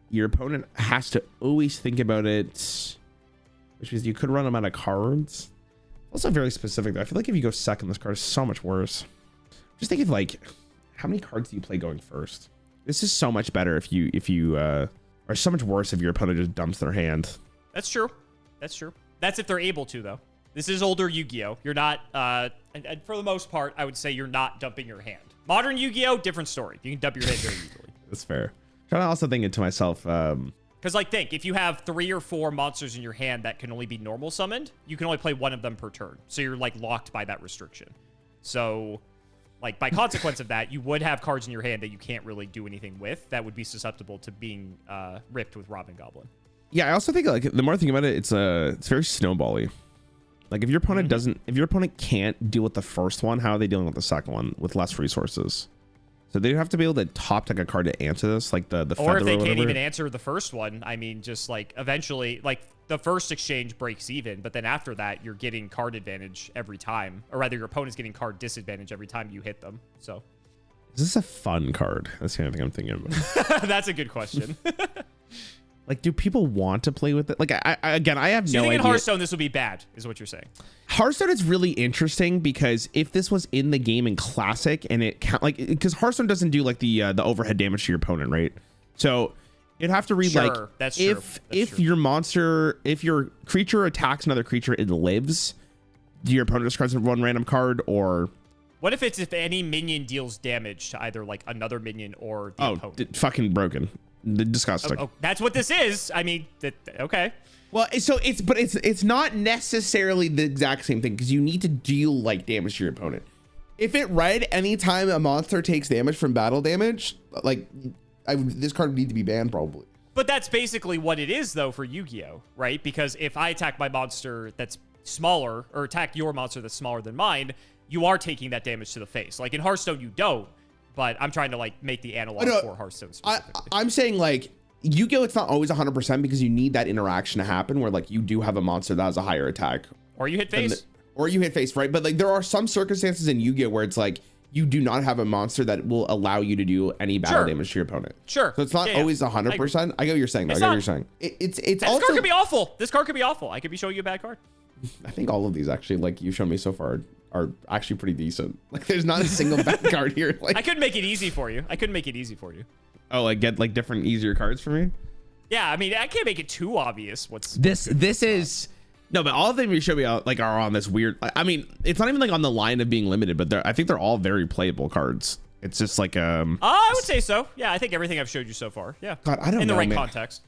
your opponent has to always think about it, which means you could run them out of cards. Also very specific though. I feel like if you go second, this card is so much worse. Just think of like, how many cards do you play going first? This is so much better if you are so much worse if your opponent just dumps their hand. That's true. That's true. That's if they're able to though. This is older Yu-Gi-Oh! You're not, and for the most part, I would say you're not dumping your hand. Modern Yu-Gi-Oh! Different story. You can dump your hand very easily. That's fair. I'm also thinking to myself, because like think, if you have 3 or 4 monsters in your hand that can only be normal summoned, you can only play 1 of them per turn. So you're like locked by that restriction. So like by consequence of that, you would have cards in your hand that you can't really do anything with that would be susceptible to being ripped with Robin Goblin. Yeah, I also think like the more I think about it, it's very snowbally. Like if your opponent if your opponent can't deal with the first one, how are they dealing with the second one with less resources? So they have to be able to top deck a card to answer this, like the or if they can't even answer the first one. I mean, just like eventually, like the first exchange breaks even, but then after that, you're getting card advantage every time, or rather, your opponent's getting card disadvantage every time you hit them. So, is this a fun card? That's the kind of thing I'm thinking about. That's a good question. Like, do people want to play with it? Like, I have no idea. So you think in Hearthstone this would be bad, is what you're saying? Hearthstone is really interesting because if this was in the game in Classic and it like, because Hearthstone doesn't do like the overhead damage to your opponent, right? So you'd have to read like if your creature attacks another creature, it lives. Do your opponent discards 1 random card, or what if it's if any minion deals damage to either like another minion or the opponent? Fucking broken. Disgusting. Oh, that's what this is. I mean, okay. Well, so it's not necessarily the exact same thing because you need to deal like damage to your opponent. If it read anytime a monster takes damage from battle damage, like this card would need to be banned probably. But that's basically what it is though for Yu-Gi-Oh, right? Because if I attack my monster that's smaller or attack your monster that's smaller than mine, you are taking that damage to the face. Like in Hearthstone, you don't. But I'm trying to like make the analog for Hearthstone specifically. I'm saying like Yu-Gi-Oh! It's not always 100% because you need that interaction to happen where like you do have a monster that has a higher attack. Or you hit face. Or you hit face, right? But like there are some circumstances in Yu-Gi-Oh! Where it's like you do not have a monster that will allow you to do any battle damage to your opponent. Sure. So it's not always 100%. I get what you're saying. I get what you're saying. It's this also. This card could be awful. This card could be awful. I could be showing you a bad card. I think all of these actually, like you've shown me so far, are actually pretty decent. Like there's not a single bad card here. Like I could make it easy for you. Oh, like get like different easier cards for me. Yeah, I mean, I can't make it too obvious. This is. No, but all of them you show me like are on this weird. I mean, it's not even like on the line of being limited, but I think they're all very playable cards. It's just like I would say so. Yeah, I think everything I've showed you so far. Yeah. God, I don't know. In the right man. context.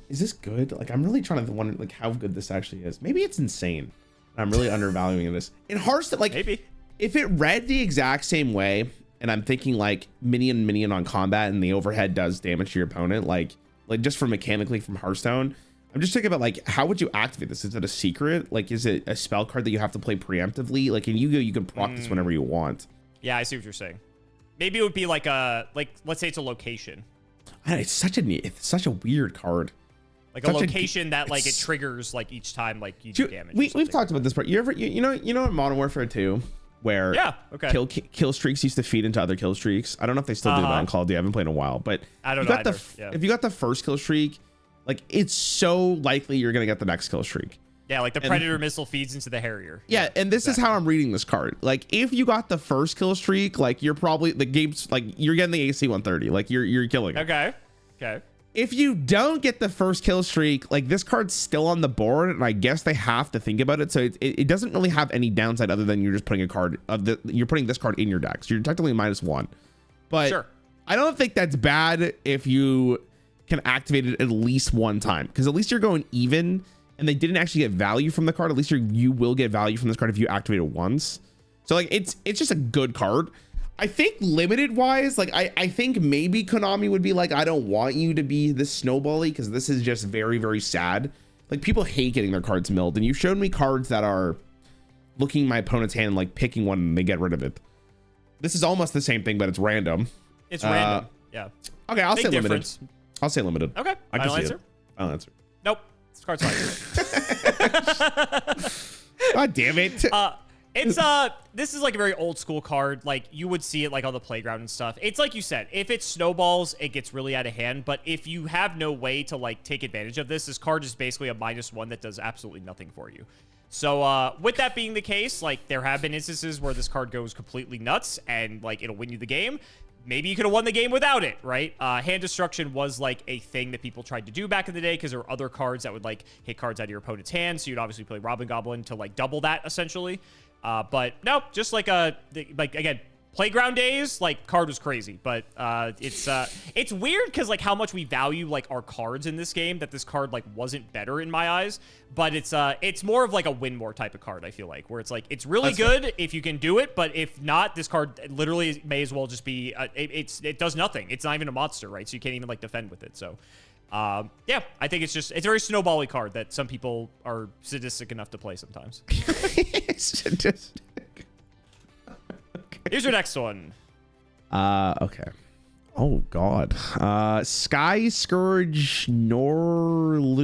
Is this good? Like I'm really trying to wonder like how good this actually is. Maybe it's insane. I'm really undervaluing this. In Hearthstone, like maybe if it read the exact same way, and I'm thinking like minion on combat, and the overhead does damage to your opponent, like just from mechanically from Hearthstone. I'm just thinking about like how would you activate this? Is it a secret? Like is it a spell card that you have to play preemptively? Like in Yu-Gi-Oh you can proc this whenever you want. Yeah, I see what you're saying. Maybe it would be like let's say it's a location. It's such a weird card. Like a location that like it triggers like each time like you do damage. We've talked about this part. You know in Modern Warfare 2 where kill streaks used to feed into other kill streaks. I don't know if they still do that on Call of Duty. I haven't played in a while, but I don't know. If you got the first kill streak, like it's so likely you're gonna get the next kill streak. Yeah, like the Predator missile feeds into the Harrier. Yeah, and this is how I'm reading this card. Like if you got the first kill streak, like you're probably the game's like you're getting the AC 130. Like you're killing it. Okay. If you don't get the first kill streak, like this card's still on the board, and I guess they have to think about it. So it doesn't really have any downside other than you're just putting a card you're putting this card in your deck. So you're technically -1. But sure. I don't think that's bad if you can activate it at least one time, because at least you're going even, and they didn't actually get value from the card. At least you will get value from this card if you activate it once. So like it's just a good card. I think limited wise, like I think maybe Konami would be like, I don't want you to be this snowbally, because this is just very, very sad. Like people hate getting their cards milled, and you showed me cards that are looking at my opponent's hand and like picking one and they get rid of it. This is almost the same thing, but it's random. It's random. Yeah. Okay, I'll say limited. I'll say limited. Okay. I can Final answer? Final answer. Nope. This card's fine. God damn it. This is like a very old school card. Like you would see it like on the playground and stuff. It's like you said, if it snowballs, it gets really out of hand. But if you have no way to like take advantage of this card is basically a -1 that does absolutely nothing for you. So with that being the case, like there have been instances where this card goes completely nuts and like it'll win you the game. Maybe you could have won the game without it, right? Hand destruction was like a thing that people tried to do back in the day because there were other cards that would like hit cards out of your opponent's hand. So you'd obviously play Robin Goblin to like double that essentially. But no, just like again, playground days, like card was crazy, but it's weird because like how much we value like our cards in this game that this card like wasn't better in my eyes, but it's more of like a win more type of card. I feel like where it's like it's really good if you can do it, but if not, this card literally may as well just be it does nothing. It's not even a monster, right? So you can't even like defend with it. So yeah, I think it's a very snowbally card that some people are sadistic enough to play sometimes. Sadistic. Here's your next one. Okay. Oh God. Sky Scourge Norlaris.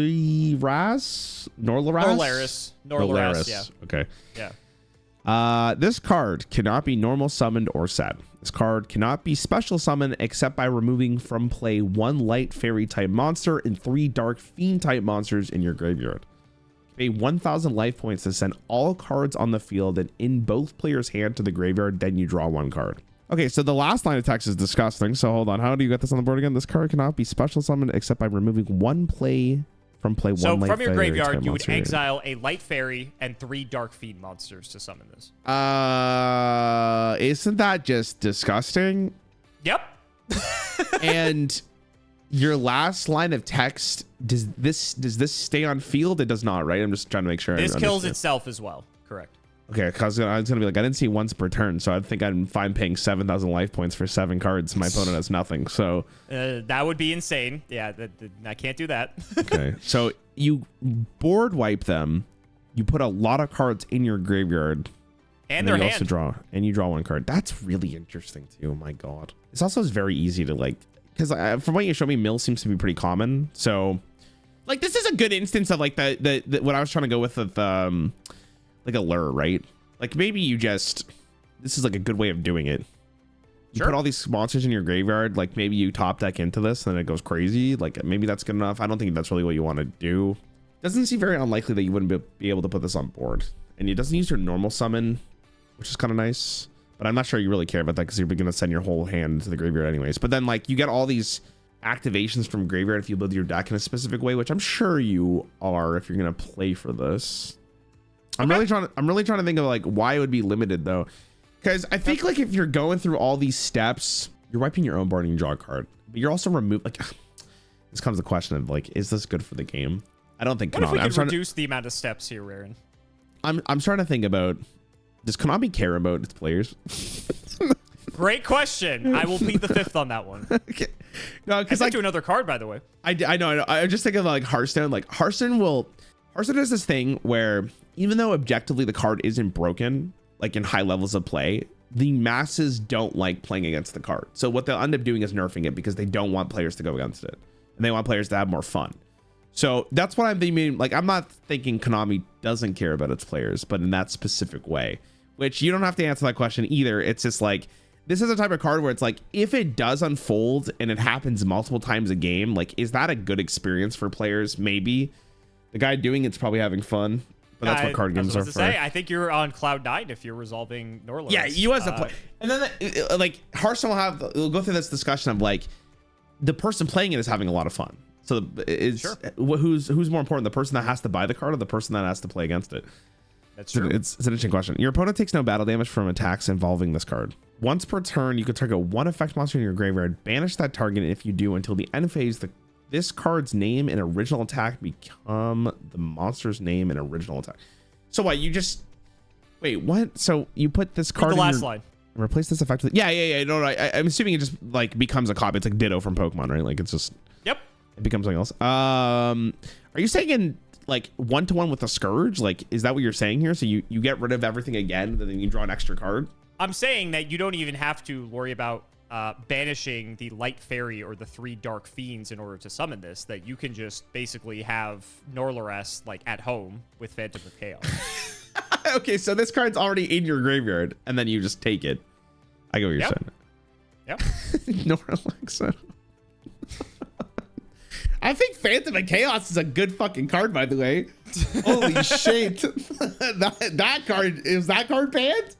Yeah. Okay. Yeah. This card cannot be normal summoned or set. This card cannot be special summoned except by removing from play 1 light fairy type monster and 3 dark fiend type monsters in your graveyard. Pay 1,000 life points to send all cards on the field and in both players' hand to the graveyard, then you draw 1 card. Okay, so the last line of text is disgusting, so hold on. How do you get this on the board again? This card cannot be special summoned except by removing 1 play from play 1 so light from your fairy graveyard, type you would monster. exile a light fairy and 3 dark fiend monsters to summon this. Isn't that just disgusting? Yep. And your last line of text, does this stay on field? It does not, right? I'm just trying to make sure. This kills itself as well. Correct. Okay, because I was gonna be like, I didn't see once per turn, so I think I'm fine paying 7,000 life points for 7 cards. My opponent has nothing, so that would be insane. Yeah, I can't do that. Okay, so you board wipe them, you put a lot of cards in your graveyard, and their you hand. also draw, and you draw 1 card. That's really interesting too. Oh my God, this also is very easy to like, because from what you showed me, mill seems to be pretty common. So, like, this is a good instance of like the what I was trying to go with like a lure, right? Like maybe you just, this is like a good way of doing it. You put all these monsters in your graveyard, like maybe you top deck into this and then it goes crazy. Like maybe that's good enough. I don't think that's really what you want to do. Doesn't seem very unlikely that you wouldn't be able to put this on board. And it doesn't use your normal summon, which is kind of nice. But I'm not sure you really care about that because you're going to send your whole hand to the graveyard anyways. But then like you get all these activations from graveyard if you build your deck in a specific way, which I'm sure you are if you're going to play for this. I'm really trying to think of like why it would be limited though. Because I think like if you're going through all these steps, you're wiping your own board and you draw a card. But you're also like this comes the question of like, is this good for the game? I don't think Konami. What if we could I'm reduce the amount of steps here, Raren? I'm starting to think about, does Konami care about its players? Great question. I will plead the fifth on that one. Okay. No, because I sent you another card, by the way. I know. I'm just thinking of like Hearthstone. Like Hearthstone has this thing where even though objectively the card isn't broken, like in high levels of play, the masses don't like playing against the card. So what they'll end up doing is nerfing it because they don't want players to go against it. And they want players to have more fun. So that's what I'm thinking. Like, I'm not thinking Konami doesn't care about its players, but in that specific way, which you don't have to answer that question either. It's just like, this is a type of card where it's like, if it does unfold and it happens multiple times a game, like, is that a good experience for players? Maybe. The guy doing it's probably having fun, but that's what card games are for. I think you're on cloud 9 if you're resolving Norlands. Yeah, you as a player. And then like Hearthstone we'll go through this discussion of like, the person playing it is having a lot of fun. So it's who's more important, the person that has to buy the card or the person that has to play against it? That's true. It's an interesting question. Your opponent takes no battle damage from attacks involving this card. Once per turn, you can target one effect monster in your graveyard, banish that target, and if you do, until the end phase, this card's name and original attack become the monster's name and original attack. So what? You just wait. What? So you put this card the last line. Replace this effect with yeah. No, I'm assuming it just like becomes a copy. It's like Ditto from Pokemon, right? Like it's just it becomes something else. Are you saying in like 1-to-1 with a Scourge? Like, is that what you're saying here? So you get rid of everything again, and then you draw an extra card? I'm saying that you don't even have to worry about banishing the Light Fairy or the 3 Dark Fiends in order to summon this. That you can just basically have Norlares like at home with Phantom of Chaos. Okay, so this card's already in your graveyard, and then you just take it. I get what you're saying. Yep. Norlax. I think Phantom of Chaos is a good fucking card, by the way. Holy shit. that card, is that card banned?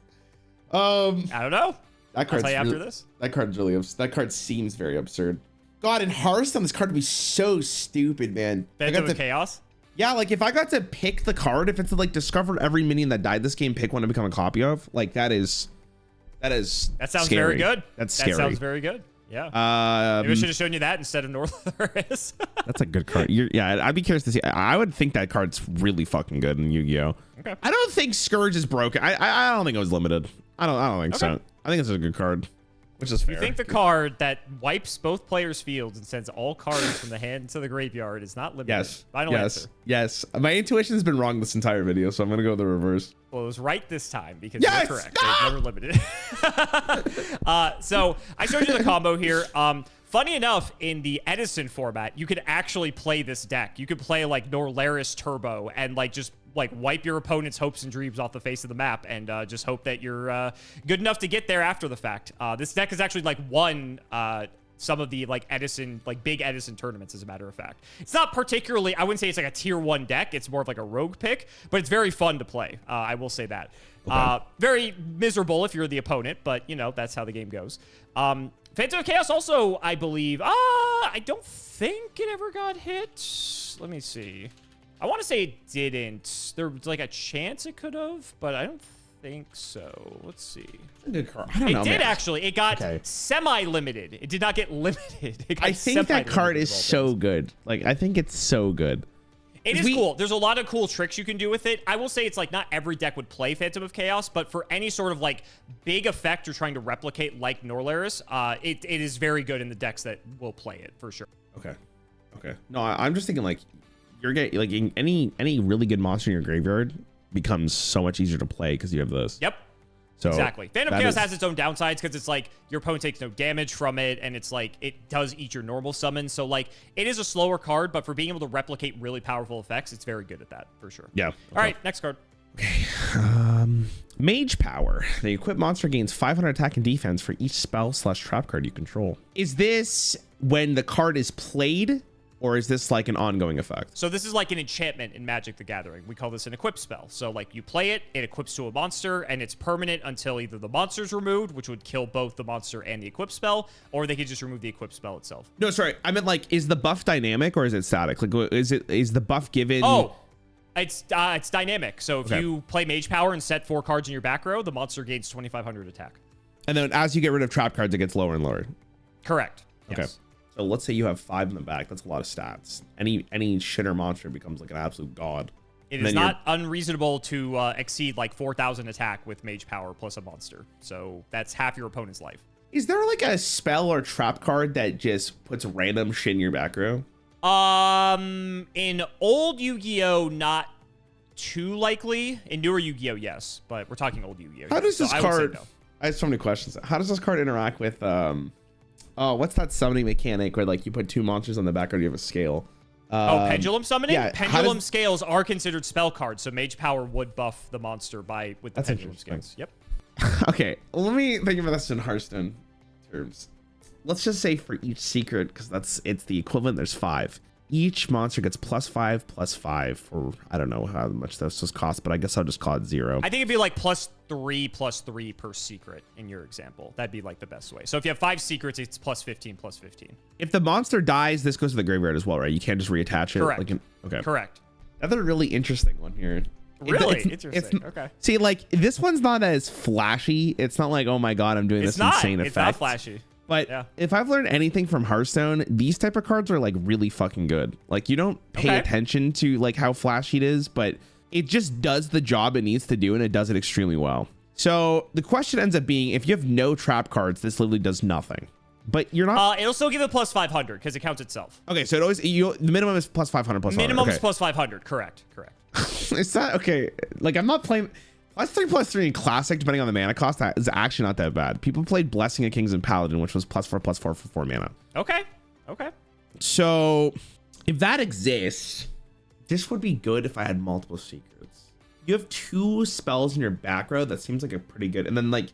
I don't know. That card's I'll tell you after this. That card's really that card seems very absurd. God, in Hearthstone, this card would be so stupid, man. Phantom of Chaos? Yeah, like if I got to pick the card, if it's like discover every minion that died this game, pick one to become a copy of, like that sounds scary. Very good. That's scary. That sounds very good. Yeah. Maybe I should have shown you that instead of Norlares. That's a good card. I'd be curious to see. I would think that card's really fucking good in Yu-Gi-Oh. Okay. I don't think Scourge is broken. I don't think it was limited. I don't think so. I think it's a good card, which is fair. You think the card that wipes both players' fields and sends all cards from the hand to the graveyard is not limited? Yes. Final answer. Yes. My intuition has been wrong this entire video, so I'm gonna go the reverse. Well, it was right this time because you're correct. They've never limited. So I showed you the combo here. Funny enough, in the Edison format, you could actually play this deck. You could play like Norlaris Turbo and like just like wipe your opponent's hopes and dreams off the face of the map and just hope that you're good enough to get there after the fact. This deck has actually like won some of the like Edison, like big Edison tournaments, as a matter of fact. It's not particularly, I wouldn't say it's like a tier 1 deck. It's more of like a rogue pick, but it's very fun to play. I will say that. Okay. Very miserable if you're the opponent, but you know, that's how the game goes. Phantom of Chaos also, I believe, I don't think it ever got hit. Let me see. I want to say it didn't. There's like a chance it could have, but I don't think so. Let's see. Good card. I don't know, it did actually. It got semi-limited. It did not get limited. It got I think that card is so good. Like, I think it's so good. It is cool. There's a lot of cool tricks you can do with it. I will say it's like not every deck would play Phantom of Chaos, but for any sort of like big effect you're trying to replicate like Norlaris, it is very good in the decks that will play it for sure. Okay. No, I'm just thinking like you're getting like any really good monster in your graveyard becomes so much easier to play because you have this. Yep. So exactly. Phantom Chaos has its own downsides because it's like your opponent takes no damage from it, and it's like it does eat your normal summon. So like it is a slower card, but for being able to replicate really powerful effects, it's very good at that for sure. Yeah. All right, next card. Okay. Mage Power. The equipped monster gains 500 attack and defense for each spell/trap card you control. Is this when the card is played, or is this like an ongoing effect? So this is like an enchantment in Magic the Gathering. We call this an equip spell. So like you play it, it equips to a monster, and it's permanent until either the monster's removed, which would kill both the monster and the equip spell, or they could just remove the equip spell itself. No, sorry. I meant like, is the buff dynamic or is it static? Like, is the buff given? Oh, it's dynamic. So if you play Mage Power and set 4 cards in your back row, the monster gains 2,500 attack. And then as you get rid of trap cards, it gets lower and lower. Correct. Okay. Yes. So let's say you have 5 in the back. That's a lot of stats. Any shitter monster becomes like an absolute god. It is not unreasonable to exceed like 4,000 attack with Mage Power plus a monster. So that's half your opponent's life. Is there like a spell or trap card that just puts random shit in your back row? In old Yu-Gi-Oh, not too likely. In newer Yu-Gi-Oh, yes, but we're talking old Yu-Gi-Oh. How does this card? No. I have so many questions. How does this card interact with oh, what's that summoning mechanic where like you put 2 monsters on the back row, you have a scale? Pendulum summoning? Yeah, Pendulum scales are considered spell cards, so Mage Power would buff the monster with the pendulum scales. Yep. Okay, let me think about this in Hearthstone terms. Let's just say for each secret, because it's the equivalent, there's 5. Each monster gets +5/+5 for, I don't know how much those cost, but I guess I'll just call it 0. I think it'd be like +3/+3 per secret in your example. That'd be like the best way. So if you have 5 secrets, it's +15/+15. If the monster dies, this goes to the graveyard as well, right? You can't just reattach it. Correct. Okay. Correct. Another really interesting one here. Really interesting. Okay. See, like this one's not as flashy. It's not like, oh my god, I'm doing this insane effect. It's not flashy. But if I've learned anything from Hearthstone, these type of cards are like really fucking good. Like you don't pay attention to like how flashy it is, but it just does the job it needs to do, and it does it extremely well. So the question ends up being, if you have no trap cards, this literally does nothing. But you're not. It'll still give it +500 because it counts itself. Okay, so it always the minimum is +500. Minimum is +500. Correct. It's not okay. Like I'm not playing. +3/+3 in Classic, depending on the mana cost, that is actually not that bad. People played Blessing of Kings and Paladin, which was +4/+4 for 4 mana. Okay. So if that exists, this would be good if I had multiple secrets. You have 2 spells in your back row. That seems like a pretty good. And then like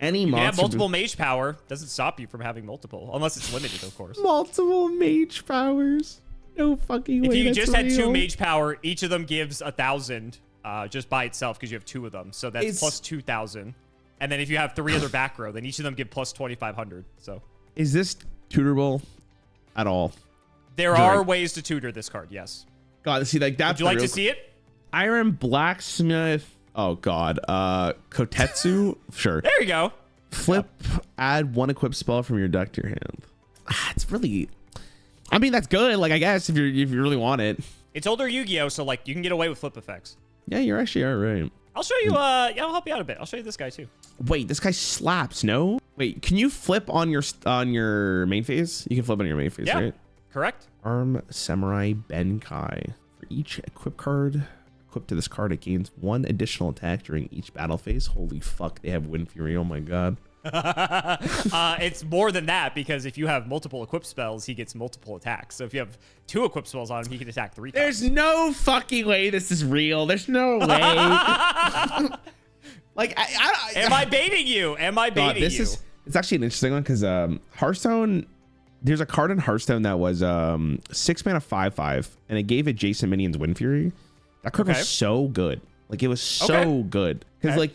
any monster. You have multiple Mage Power. Doesn't stop you from having multiple, unless it's limited, of course. Multiple Mage Powers. No fucking way. If you just had 2 Mage Power, each of them gives 1,000. Just by itself, because you have 2 of them, so that's +2,000. And then if you have 3 other back row, then each of them give +2,500. So is this tutorable at all? There are ways to tutor this card. Yes. God, see, like that's. Would you like to see it? Iron Blacksmith. Oh God. Kotetsu. Sure. There you go. Flip. Add 1 equipped spell from your deck to your hand. It's really. I mean, that's good. Like I guess if you really want it. It's older Yu-Gi-Oh, so like you can get away with flip effects. Yeah, you're actually all right. I'll show you. I'll help you out a bit. I'll show you this guy too. Wait, this guy slaps. No. Wait, can you flip on your main phase? You can flip on your main phase, right? Correct. Arm Samurai Benkai. For each equip card equipped to this card, it gains 1 additional attack during each battle phase. Holy fuck, they have Wind Fury. Oh my god. It's more than that, because if you have multiple equip spells, he gets multiple attacks. So if you have 2 equip spells on him, he can attack 3 times. There's no fucking way this is real. There's no way. Like, am I baiting you? It's actually an interesting one, because Hearthstone, there's a card in Hearthstone that was 6 mana 5/5, and it gave adjacent minions Wind Fury. That card was so good. Like, it was so good. Because, like,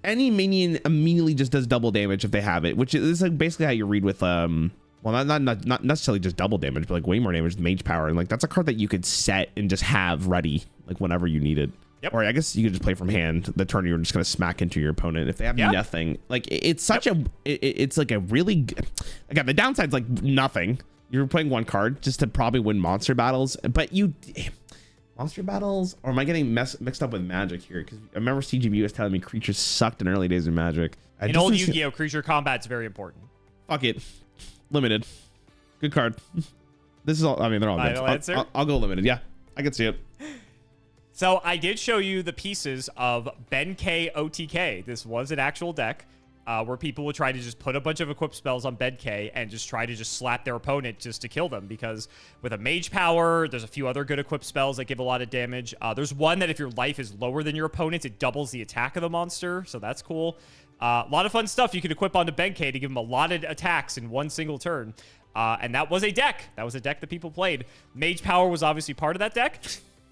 any minion immediately just does double damage if they have it, which is like basically how you read with, well, not necessarily just double damage, but like way more damage with Mage Power. And like, that's a card that you could set and just have ready, like, whenever you need it. Yep. Or I guess you could just play from hand the turn you're just going to smack into your opponent. If they have nothing, like, it's such it's like a really, again, the downside's like nothing. You're playing 1 card just to probably win monster battles, but monster battles, or am I getting mixed up with Magic here? Because I remember CGB was telling me creatures sucked in early days of Magic. In old Yu-Gi-Oh, creature combat's very important. Fuck it. Limited. Good card. This is all, I mean, they're all good. I'll go limited. Yeah, I can see it. So I did show you the pieces of Benkei OTK. This was an actual deck. where people would try to just put a bunch of equip spells on Benkei and just try to just slap their opponent just to kill them, because with a Mage Power, there's a few other good equip spells that give a lot of damage. There's one that if your life is lower than your opponent's, it doubles the attack of the monster, so that's cool. A lot of fun stuff you could equip onto Benkei to give him a lot of attacks in one single turn. And that was a deck. That was a deck that people played. Mage Power was obviously part of that deck.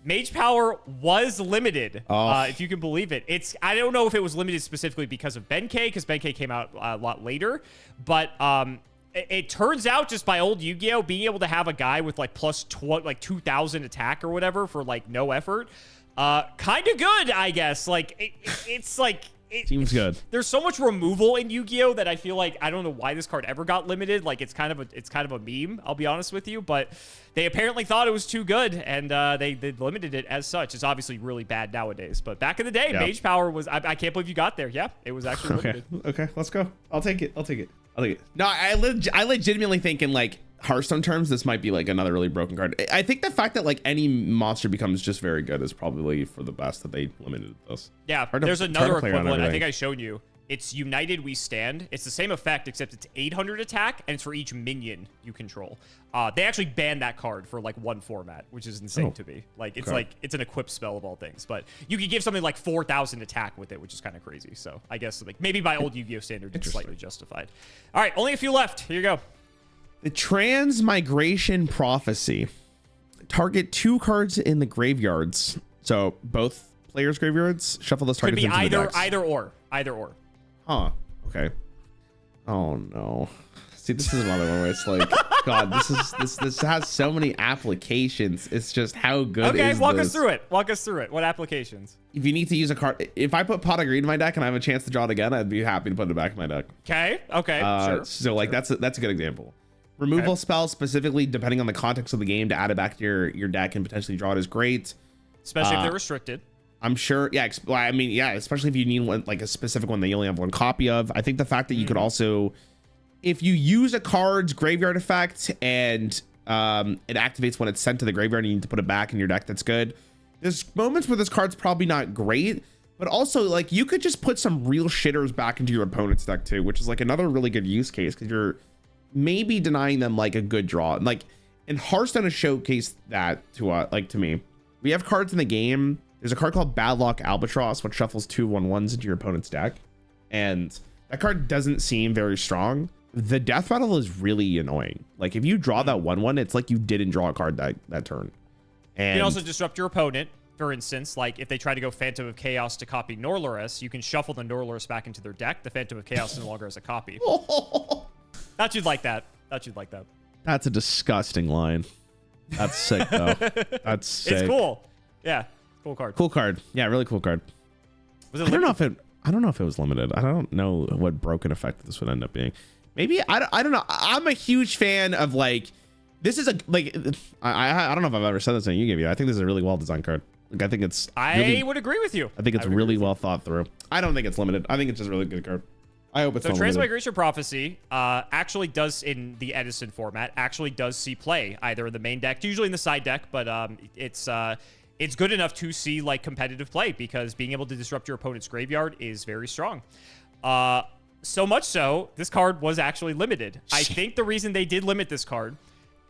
Mage Power was limited, if you can believe it. I don't know if it was limited specifically because of Benkei, because Benkei came out a lot later. But it turns out, just by old Yu-Gi-Oh, being able to have a guy with like plus 2,000 attack or whatever for like no effort, kind of good, I guess. Like it's like. Seems good. There's so much removal in Yu-Gi-Oh that I feel like I don't know why this card ever got limited. Like it's kind of a meme, I'll be honest with you, but they apparently thought it was too good, and they limited it as such. It's obviously really bad nowadays, but back in the day, Mage Power was. I can't believe you got there. Yeah, it was actually limited. Okay, let's go. I'll take it. No, I legitimately think in like Hearthstone terms, this might be like another really broken card. I think the fact that like any monster becomes just very good is probably for the best that they limited this. Yeah, there's another equivalent. I think I showed you. It's United We Stand. It's the same effect, except it's 800 attack, and it's for each minion you control. They actually banned that card for like one format, which is insane to me. Like it's an equip spell of all things, but you could give something like 4,000 attack with it, which is kind of crazy. So I guess like maybe by old Yu-Gi-Oh standards, it's slightly justified. All right, only a few left. Here you go. The Transmigration Prophecy. Target 2 cards in the graveyards. So both players' graveyards. Shuffle those targets into the decks. Either or. Huh. Okay. Oh no. See, this is another one where it's like, God, this has so many applications. It's just how good is this? Okay, walk us through it. What applications? If you need to use a card, if I put Pot of Greed in my deck and I have a chance to draw it again, I'd be happy to put it back in my deck. Okay. Sure. So like that's a good example. Removal spells, specifically depending on the context of the game, to add it back to your deck and potentially draw it is great. Especially if they're restricted. I'm sure. Yeah. I mean, yeah, especially if you need one, like a specific one that you only have one copy of. I think the fact that you could also, if you use a card's graveyard effect and it activates when it's sent to the graveyard and you need to put it back in your deck, that's good. There's moments where this card's probably not great, but also like you could just put some real shitters back into your opponent's deck too, which is like another really good use case, because you're maybe denying them like a good draw. Like, and Hearthstone has showcased that to me. We have cards in the game. There's a card called Bad Luck Albatross, which shuffles 2 1/1s into your opponent's deck, and that card doesn't seem very strong. The death rattle is really annoying. Like if you draw that 1/1, it's like you didn't draw a card that turn. And you can also disrupt your opponent. For instance, like if they try to go Phantom of Chaos to copy Norlorus, you can shuffle the Norlorus back into their deck. The Phantom of Chaos no longer has a copy. Thought you'd like that. That's a disgusting line. That's sick though. That's sick. It's cool. Yeah, cool card. Cool card. Yeah, really cool card. Was it I don't know if it was limited. I don't know what broken effect this would end up being. Maybe I don't know. I'm a huge fan of like, this is a like I don't know if I've ever said this in Yu-Gi-Oh! I think this is a really well designed card. Like I think it's I would agree with you. I think it's really well thought through. I don't think it's limited. I think it's just a really good card. I hope it's so. Transmigration Prophecy actually does, in the Edison format, actually does see play either in the main deck, usually in the side deck, but it's good enough to see like competitive play, because being able to disrupt your opponent's graveyard is very strong. So much so, this card was actually limited. I think the reason they did limit this card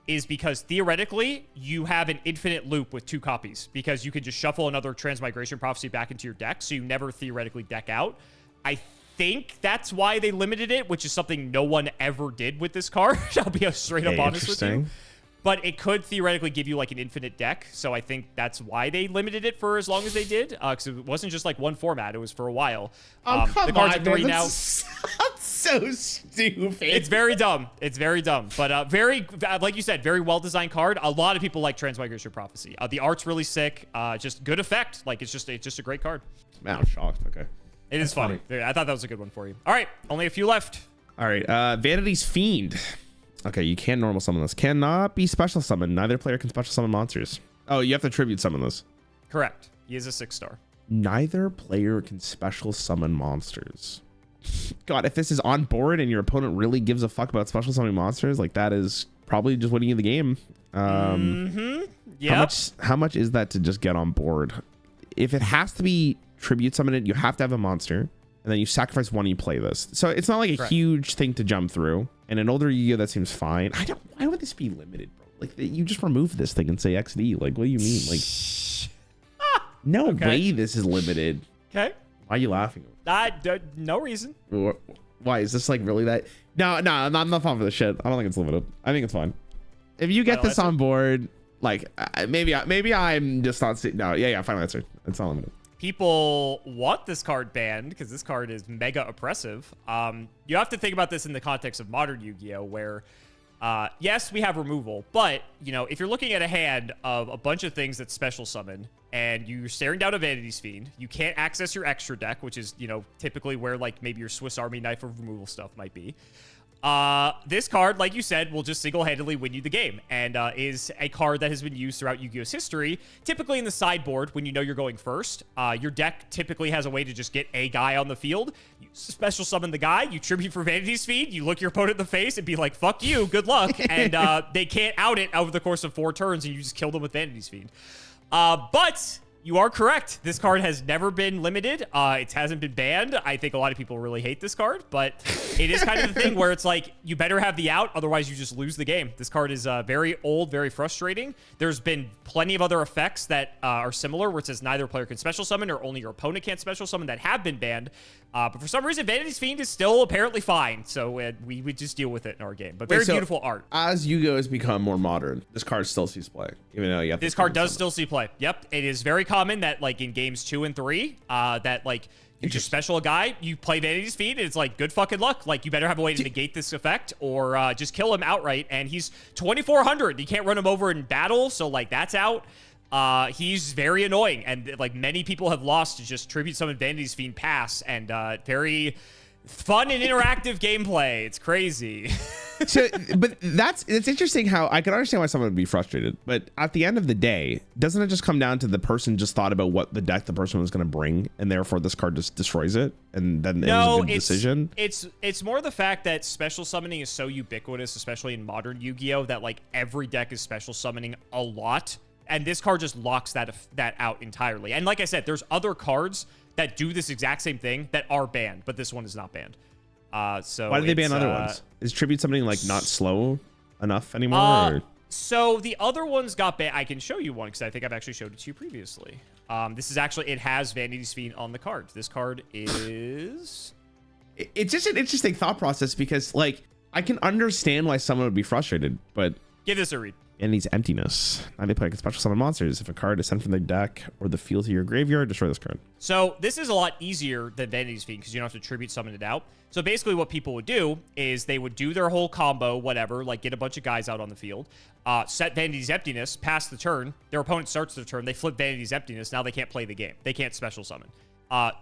is because theoretically you have an infinite loop with 2 copies, because you could just shuffle another Transmigration Prophecy back into your deck, so you never theoretically deck out. I think that's why they limited it, which is something no one ever did with this card. I'll be straight up honest with you. But it could theoretically give you like an infinite deck, so I think that's why they limited it for as long as they did, because it wasn't just like one format; it was for a while. Come the cards on, at 3 man. now. That's so stupid. It's very dumb. But very, like you said, very well designed card. A lot of people like Transmigration Prophecy. The art's really sick. Just good effect. Like it's just a great card. Man, I'm shocked. Okay. It is funny. I thought that was a good one for you. All right, only a few left. All right, Vanity's Fiend. Okay, you can normal summon this. Cannot be special summon. Neither player can special summon monsters. Oh, you have to tribute summon this. Correct. He is a 6-star. Neither player can special summon monsters. God, if this is on board and your opponent really gives a fuck about special summoning monsters, like that is probably just winning you the game. Yeah. How much is that to just get on board? If it has to be tribute summon it, you have to have a monster. and then you sacrifice one and you play this. So it's not like a huge thing to jump through. And an older Yu-Gi-Oh! That seems fine. Why would this be limited, bro? Like, you just remove this thing and say XD. Like, what do you mean? Like, no way this is limited. Okay. Why are you laughing? No reason. Why is this like really that? No, I'm not fun for the shit. I don't think it's limited. I think it's fine. If you get this on board, like maybe I'm just not. No, yeah, final answer. It's not limited. People want this card banned because this card is mega oppressive. You have to think about this in the context of modern Yu-Gi-Oh, where yes, we have removal, but you know, if you're looking at a hand of a bunch of things that special summon and you're staring down a Vanity Fiend, you can't access your extra deck, which is, you know, typically where like maybe your Swiss Army knife of removal stuff might be. This card, like you said, will just single-handedly win you the game, and is a card that has been used throughout Yu-Gi-Oh's history, typically in the sideboard when you know you're going first. Your deck typically has a way to just get a guy on the field. You special summon the guy, you tribute for Vanity's Fiend, you look your opponent in the face and be like, fuck you, good luck, and they can't out it over the course of 4 turns, and you just kill them with Vanity's Fiend. But you are correct. This card has never been limited. It hasn't been banned. I think a lot of people really hate this card, but it is kind of the thing where it's like, you better have the out, otherwise you just lose the game. This card is very old, very frustrating. There's been plenty of other effects that are similar, where it says neither player can special summon or only your opponent can't special summon, that have been banned. But for some reason, Vanity's Fiend is still apparently fine, so we would just deal with it in our game. But very beautiful art. As Yu-Gi-Oh has become more modern, this card still sees play, even though you have this card does still see play. Yep, it is very common that like in games 2 and 3, that like you just special a guy, you play Vanity's Fiend, and it's like good fucking luck. Like you better have a way to negate this effect, or just kill him outright. And he's 2400. You can't run him over in battle, so like that's out. He's very annoying, and like many people have lost to just tribute summon Vanity's Fiend pass, and very fun and interactive gameplay. It's crazy. So, but it's interesting how I can understand why someone would be frustrated, but at the end of the day, doesn't it just come down to the person just thought about what the deck the person was going to bring, and therefore this card just destroys it, and then it was a good decision? It's more the fact that special summoning is so ubiquitous, especially in modern Yu-Gi-Oh, that like every deck is special summoning a lot. And this card just locks that out entirely. And like I said, there's other cards that do this exact same thing that are banned, but this one is not banned. So why did they ban other ones? Is tribute something like not slow enough anymore? So the other ones got banned. I can show you one because I think I've actually showed it to you previously. This is actually, it has Vanity's Fiend on the card. This card is... It's just an interesting thought process because like I can understand why someone would be frustrated, but... Give this a read. And needs emptiness. Now they play like special summon monsters. If a card is sent from their deck or the field to your graveyard, destroy this card. So this is a lot easier than Vanity's Fiend because you don't have to tribute summon it out. So basically what people would do is they would do their whole combo, whatever, like get a bunch of guys out on the field, set Vanity's Emptiness, pass the turn, their opponent starts the turn, they flip Vanity's Emptiness, now they can't play the game. They can't special summon.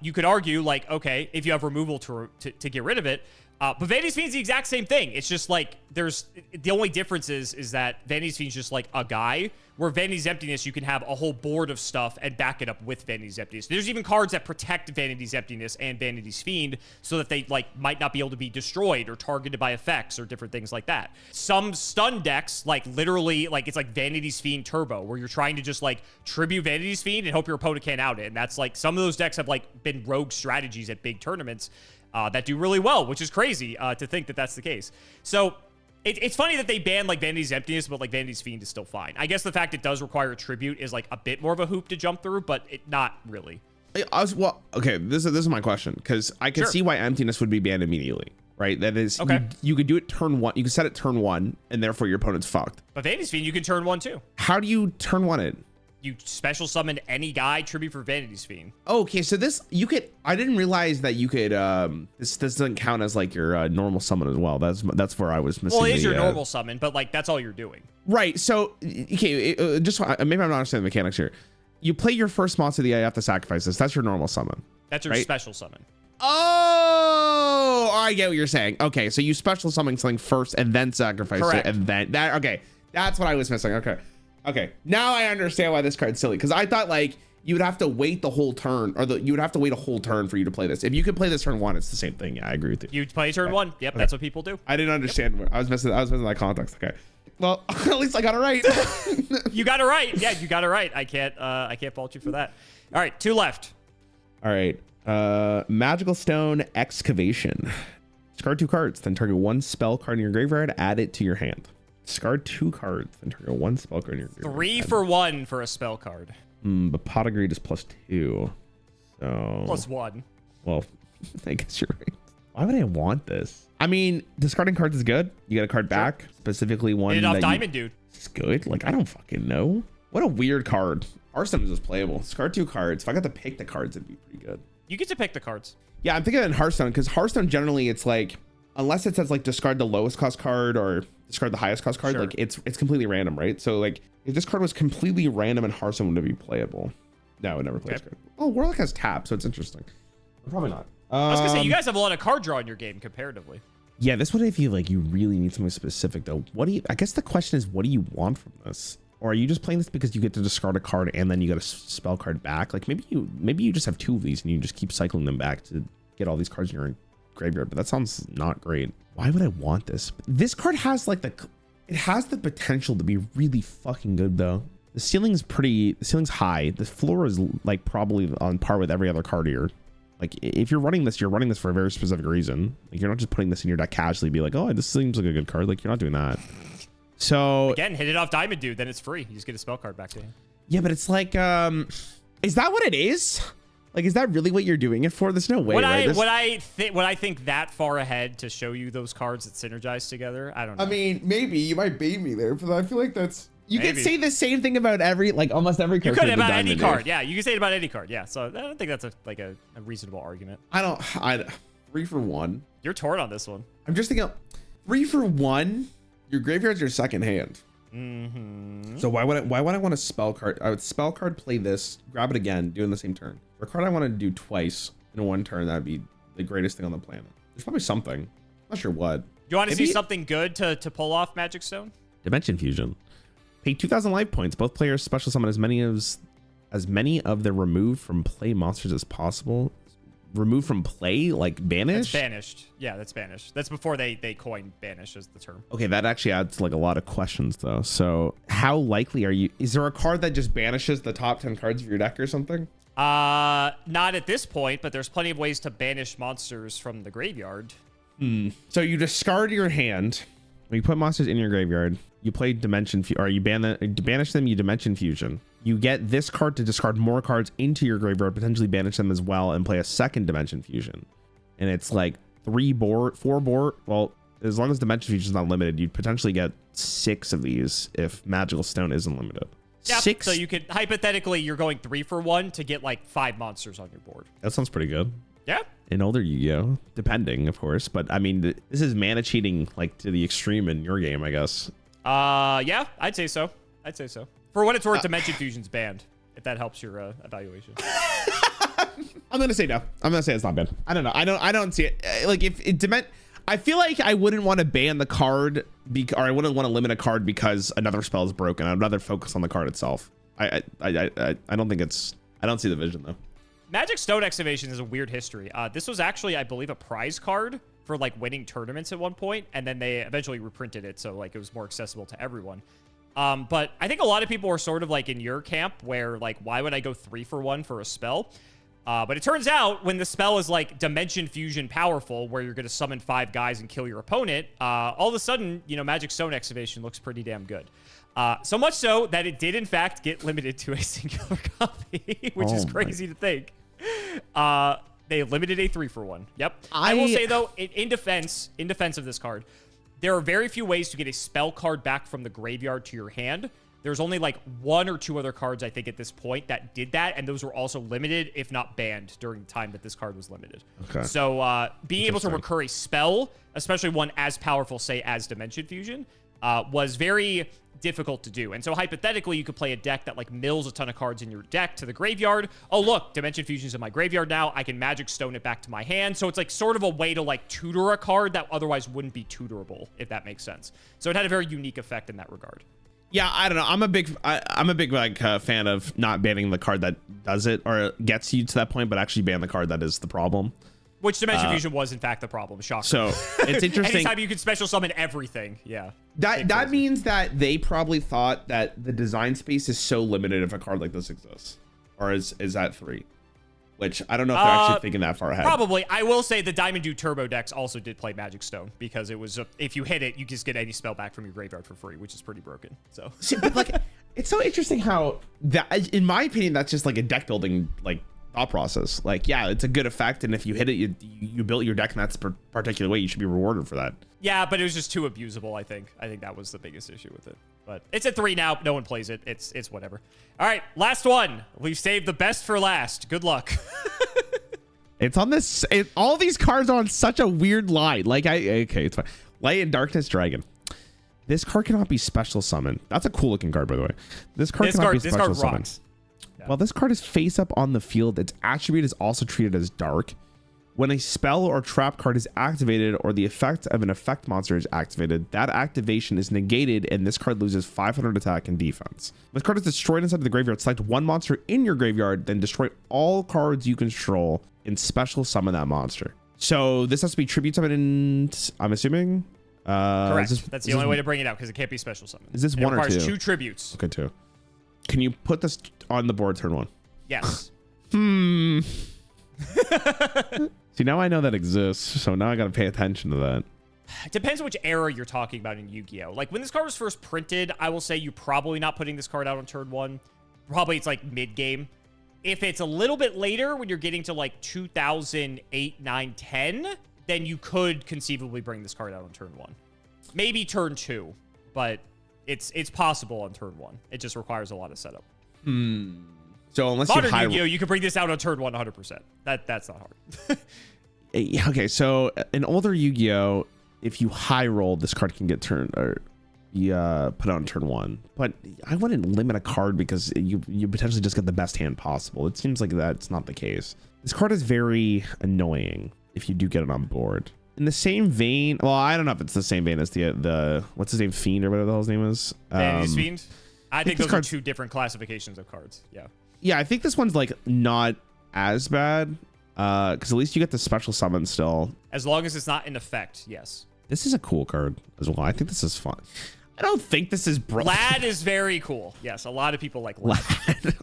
You could argue like, okay, if you have removal to get rid of it, but Vanity's Fiend's the exact same thing. It's just like the only difference is that Vanity's Fiend's just like a guy, where Vanity's Emptiness, you can have a whole board of stuff and back it up with Vanity's Emptiness. There's even cards that protect Vanity's Emptiness and Vanity's Fiend so that they like might not be able to be destroyed or targeted by effects or different things like that. Some stun decks, like literally, like it's like Vanity's Fiend Turbo, where you're trying to just like tribute Vanity's Fiend and hope your opponent can't out it. And that's like, some of those decks have like been rogue strategies at big tournaments that do really well, which is crazy to think that that's the case. So it's funny that they ban like Vanity's Emptiness, but like Vanity's Fiend is still fine. I guess the fact it does require a tribute is like a bit more of a hoop to jump through, but not really. Well, okay, this is my question, because I can see why Emptiness would be banned immediately, right? That is, okay. You could do it turn 1. You can set it turn 1, and therefore your opponent's fucked. But Vanity's Fiend, you can turn 1 too. How do you turn 1 it? You special summon any guy, tribute for Vanity's Fiend. Okay, so this, you could, I didn't realize that you could, this doesn't count as like your normal summon as well. That's where I was missing. Well, it is your normal summon, but like that's all you're doing. Right, so, okay, just, maybe I'm not understanding the mechanics here. You play your first monster that you have to sacrifice this. That's your normal summon. That's your special summon. Oh, I get what you're saying. Okay, so you special summon something first and then sacrifice it, and then, okay, that's what I was missing, okay. Okay, now I understand why this card's silly, because I thought like you would have to wait the whole turn, or you would have to wait a whole turn for you to play this. If you could play this turn 1, it's the same thing. Yeah, I agree with you. You play turn 1. Yep, that's what people do. I didn't understand. Yep. I was missing that context. Okay. Well, at least I got it right. You got it right. Yeah, you got it right. I can't fault you for that. All right, 2 left. All right. Magical Stone Excavation. Discard 2 cards, then target 1 spell card in your graveyard, add it to your hand. Discard 2 cards, then target 1 spell card in your graveyard. 3 for 1 for a spell card. But Pot of Greed is +2. So +1. Well, I guess you're right. Why would I want this? I mean, discarding cards is good. You get a card back, specifically one. Hit it off Diamond Dude. It's good. Like, I don't fucking know. What a weird card. Hearthstone is just playable. Discard 2 cards. If I got to pick the cards, it'd be pretty good. You get to pick the cards. Yeah, I'm thinking in Hearthstone, because Hearthstone generally it's like, unless it says like discard the lowest cost card or discard the highest cost card, Sure. like it's completely random, right? So like if this card was completely random in Hearthstone, would it be playable? No, it would never play this card. Oh, Warlock has tap, so it's interesting. Probably not. I was gonna say you guys have a lot of card draw in your game comparatively. Yeah, this one I feel like you really need something specific though. What do you? I guess the question is, what do you want from this? Or are you just playing this because you get to discard a card and then you get a spell card back? Like maybe you just have 2 of these and you just keep cycling them back to get all these cards in your graveyard. But that sounds not great. Why would I want this? This card has like it has the potential to be really fucking good though. The ceiling's high. The floor is like probably on par with every other card here. Like if you're running this for a very specific reason. Like you're not just putting this in your deck casually, be like, oh, this seems like a good card. Like you're not doing that. So again, hit it off Diamond Dude, then it's free. You just get a spell card back to him. Yeah, but it's like, is that what it is? Like, is that really what you're doing it for? There's no way. When I think that far ahead to show you those cards that synergize together, I don't know. I mean, maybe you might bait me there, but I feel like that's. You Maybe. can say the same thing about almost every card. You could about any card. Yeah, you can say it about any card. Yeah, so I don't think that's a reasonable argument. I 3 for 1. You're torn on this one. I'm just thinking 3 for 1. Your graveyard's your second hand. Mm-hmm. So why would I want a spell card? I would spell card play this, grab it again, do it in the same turn. For a card I want to do twice in one turn, that'd be the greatest thing on the planet. There's probably something. I'm not sure what. You want to see something good to pull off Magic Stone? Dimension Fusion. Pay 2,000 life points. Both players special summon as many of their removed from play monsters as possible. Removed from play, like banished? That's banished. Yeah, that's banished. That's before they coined banish as the term. Okay, that actually adds like a lot of questions though. So how likely is there a card that just banishes the top 10 cards of your deck or something? Not at this point, but there's plenty of ways to banish monsters from the graveyard. So you discard your hand. When you put monsters in your graveyard, you play you banish them, you Dimension Fusion. You get this card to discard more cards into your graveyard, potentially banish them as well, and play a second Dimension Fusion. And it's like 4 board. Well, as long as Dimension Fusion is not limited, you'd potentially get 6 of these if Magical Stone isn't limited. Yeah, 6. so you could hypothetically you're going 3 for 1 to get like 5 monsters on your board. That sounds pretty good. Yeah. In older Yu-Gi-Oh, depending, of course, but I mean, this is mana cheating like to the extreme in your game, I guess. Yeah, I'd say so. For what it's worth, Dimension Fusion's banned. If that helps your evaluation. I'm gonna say no. I'm gonna say it's not banned. I don't know. I don't see it. Like if it I feel like I wouldn't want to ban the card, or I wouldn't want to limit a card because another spell is broken. I'd rather focus on the card itself. I don't think it's. I don't see the vision though. Magic Stone Excavation is a weird history. This was actually, I believe, a prize card for like winning tournaments at one point, and then they eventually reprinted it, so like it was more accessible to everyone. But I think a lot of people were sort of like in your camp, where like, why would I go 3 for 1 for a spell? But it turns out when the spell is like Dimension Fusion powerful, where you're going to summon 5 guys and kill your opponent, all of a sudden, Magic Stone Excavation looks pretty damn good. So much so that it did in fact get limited to a singular copy, which is crazy to think. They limited a 3 for 1. Yep. I will say though, in defense of this card, there are very few ways to get a spell card back from the graveyard to your hand. There's only like 1 or 2 other cards, I think, at this point that did that, and those were also limited, if not banned, during the time that this card was limited. Okay. So being able to recur a spell, especially one as powerful, say, as Dimension Fusion, was very difficult to do. And so hypothetically, you could play a deck that like mills a ton of cards in your deck to the graveyard. Oh, look, Dimension Fusion's in my graveyard now. I can Magic Stone it back to my hand. So it's like sort of a way to like tutor a card that otherwise wouldn't be tutorable, if that makes sense. So it had a very unique effect in that regard. Yeah, I don't know. I'm a big like fan of not banning the card that does it or gets you to that point, but actually ban the card that is the problem. Which Dimension Fusion was in fact the problem. Shocking. So it's interesting. Anytime you can special summon everything, yeah. That means that they probably thought that the design space is so limited if a card like this exists, or is that 3? which I don't know if they're actually thinking that far ahead. Probably. I will say the Diamond Dew Turbo decks also did play Magic Stone because it was if you hit it, you just get any spell back from your graveyard for free, which is pretty broken. So, See, but like, it's so interesting how that, in my opinion, that's just like a deck building like thought process. Like, yeah, it's a good effect, and if you hit it, you built your deck in that particular way, you should be rewarded for that. Yeah, but it was just too abusable. I think that was the biggest issue with it. But it's at 3 now. No one plays it. It's whatever. All right, last one. We've saved the best for last. Good luck. It's on this. All these cards are on such a weird line. Like okay, it's fine. Light and Darkness Dragon. This card cannot be special summoned. That's a cool looking card, by the way. This card cannot be special summoned. Yeah. Well, this card is face up on the field. Its attribute is also treated as dark. When a spell or trap card is activated or the effect of an effect monster is activated, that activation is negated and this card loses 500 attack and defense. This card is destroyed inside of the graveyard. Select one monster in your graveyard, then destroy all cards you control and special summon that monster. So this has to be tribute summoned, I'm assuming? Correct. That's the only way to bring it out because it can't be special summoned. Is this one or two? It requires 2 tributes. Okay, 2. Can you put this on the board turn 1? Yes. See, now I know that exists, so now I gotta pay attention to that. It depends which era you're talking about in Yu-Gi-Oh! Like, when this card was first printed, I will say you're probably not putting this card out on turn 1. Probably it's like mid-game. If it's a little bit later, when you're getting to like 2008, 9, 10, then you could conceivably bring this card out on turn 1. Maybe turn 2, but it's possible on turn 1. It just requires a lot of setup. So unless Modern you Yu-Gi-Oh! You can bring this out on turn 1 100%. That's not hard. Okay, so in older Yu-Gi-Oh, if you high roll, this card can get turned or put out on turn 1. But I wouldn't limit a card because you potentially just get the best hand possible. It seems like that's not the case. This card is very annoying if you do get it on board. In the same vein, well, I don't know if it's the same vein as the what's his name, Fiend or whatever the hell his name is. Vanity Fiend? I think those are card's 2 different classifications of cards. Yeah. Yeah, I think this one's like not as bad because at least you get the special summon still. As long as it's not in effect, yes. This is a cool card as well. I think this is fun. I don't think this is Lad is very cool. Yes, a lot of people like Lad.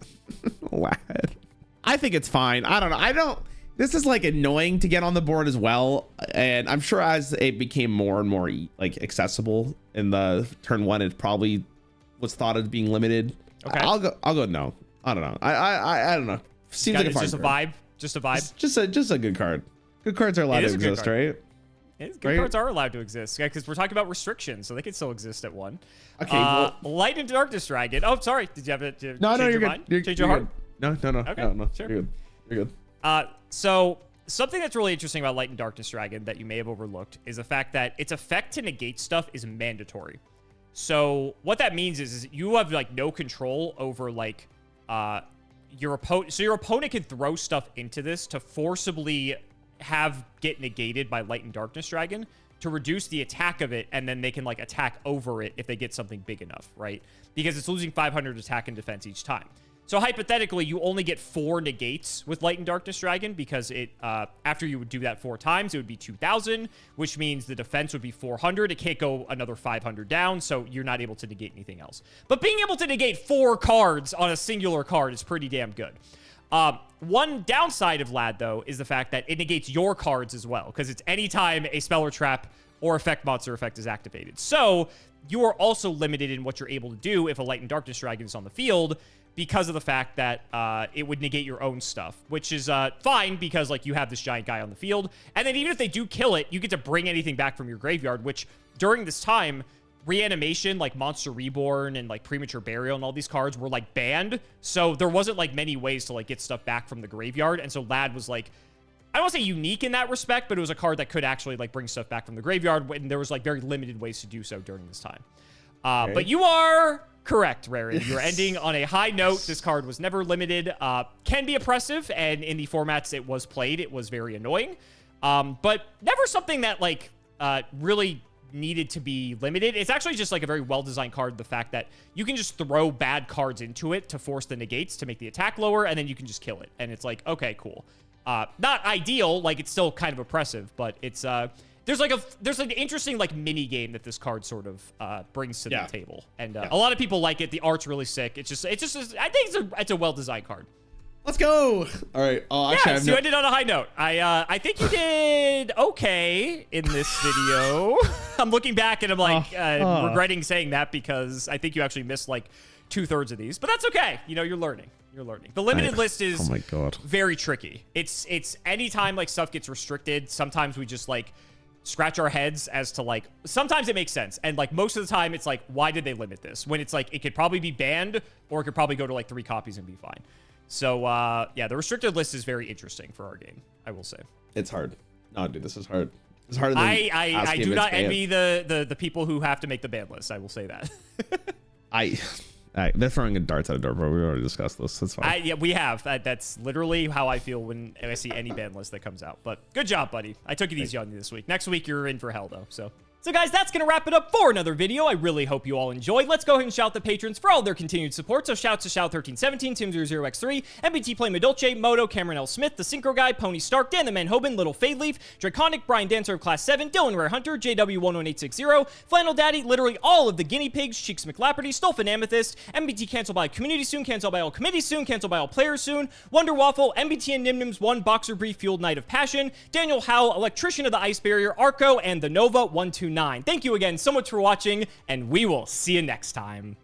Lad. I think it's fine. I don't know. This is like annoying to get on the board as well. And I'm sure as it became more and more like accessible in the turn 1, it probably was thought of being limited. Okay. I'll go no. I don't know. I don't know. Seems like a fun just card. a vibe. Just a vibe. It's just a good card. Good cards are allowed to exist, right? Good cards are allowed to exist because we're talking about restrictions, so they can still exist at 1. Okay. Well, Light and Darkness Dragon. Oh, sorry. Did you have it? No, you're your good. Mind? Change your heart? No. Okay, No. sure. You're good. So something that's really interesting about Light and Darkness Dragon that you may have overlooked is the fact that its effect to negate stuff is mandatory. So what that means is you have like no control over like your opponent. So your opponent can throw stuff into this to forcibly get negated by Light and Darkness Dragon to reduce the attack of it, and then they can like attack over it if they get something big enough, right? Because it's losing 500 attack and defense each time. So hypothetically, you only get 4 negates with Light and Darkness Dragon because it after you would do that 4 times, it would be 2,000, which means the defense would be 400. It can't go another 500 down, so you're not able to negate anything else. But being able to negate 4 cards on a singular card is pretty damn good. One downside of Lad, though, is the fact that it negates your cards as well, because it's anytime a spell or trap or effect monster effect is activated. So you are also limited in what you're able to do if a Light and Darkness Dragon is on the field, because of the fact that it would negate your own stuff, which is fine because like you have this giant guy on the field. And then even if they do kill it, you get to bring anything back from your graveyard, which during this time, Reanimation, like Monster Reborn and like Premature Burial and all these cards were like banned. So there wasn't like many ways to like get stuff back from the graveyard. And so Lad was like, I don't want to say unique in that respect, but it was a card that could actually like bring stuff back from the graveyard when there was like very limited ways to do so during this time. Okay. But you are correct, Rarin. Yes. You're ending on a high note. This card was never limited. Can be oppressive, and in the formats it was played, it was very annoying. But never something that like really needed to be limited. It's actually just like a very well-designed card. The fact that you can just throw bad cards into it to force the negates to make the attack lower, and then you can just kill it. And it's like, okay, cool. Not ideal, like it's still kind of oppressive, but it's there's an interesting like mini game that this card sort of brings to the table, and a lot of people like it. The art's really sick. It's just I think it's a well-designed card. Let's go. All right. Oh, actually, Yeah, so you ended on a high note. I think you did okay in this video. I'm looking back and I'm like regretting saying that because I think you actually missed like 2/3 of these, but that's okay. You know, you're learning. You're learning. The limited list is oh my God. very tricky. It's anytime like stuff gets restricted, sometimes we just like scratch our heads as to like, sometimes it makes sense. And like most of the time it's like, why did they limit this? When it's like, it could probably be banned or it could probably go to like 3 copies and be fine. So yeah, the restricted list is very interesting for our game, I will say. It's hard. No, dude, this is hard. It's harder than I do not envy the people who have to make the ban list. I will say that. They're throwing darts at a door, bro. We already discussed this. That's fine. Yeah, we have. That's literally how I feel when I see any ban list that comes out. But good job, buddy. I took it easy on you this week. Next week, you're in for hell, though. So guys, that's going to wrap it up for another video. I really hope you all enjoyed. Let's go ahead and shout the patrons for all their continued support. So shouts to Shout1317, Tim00x3, MBT Play Medolce, Moto, Cameron L. Smith, The Synchro Guy, Pony Stark, Dan the Man Hoban, Little Fadeleaf, Draconic, Brian Dancer of Class 7, Dylan Rare Hunter, JW11860, Flannel Daddy, literally all of the guinea pigs, Cheeks McLapperty, Stolfin Amethyst, MBT canceled by community soon, canceled by all committees soon, canceled by all players soon, Wonder Waffle, MBT and Nimnims 1, Boxer Brief, Fueled Night of Passion, Daniel Howell, Electrician of the Ice Barrier, Arco, and the Nova 129. Thank you again so much for watching, and we will see you next time.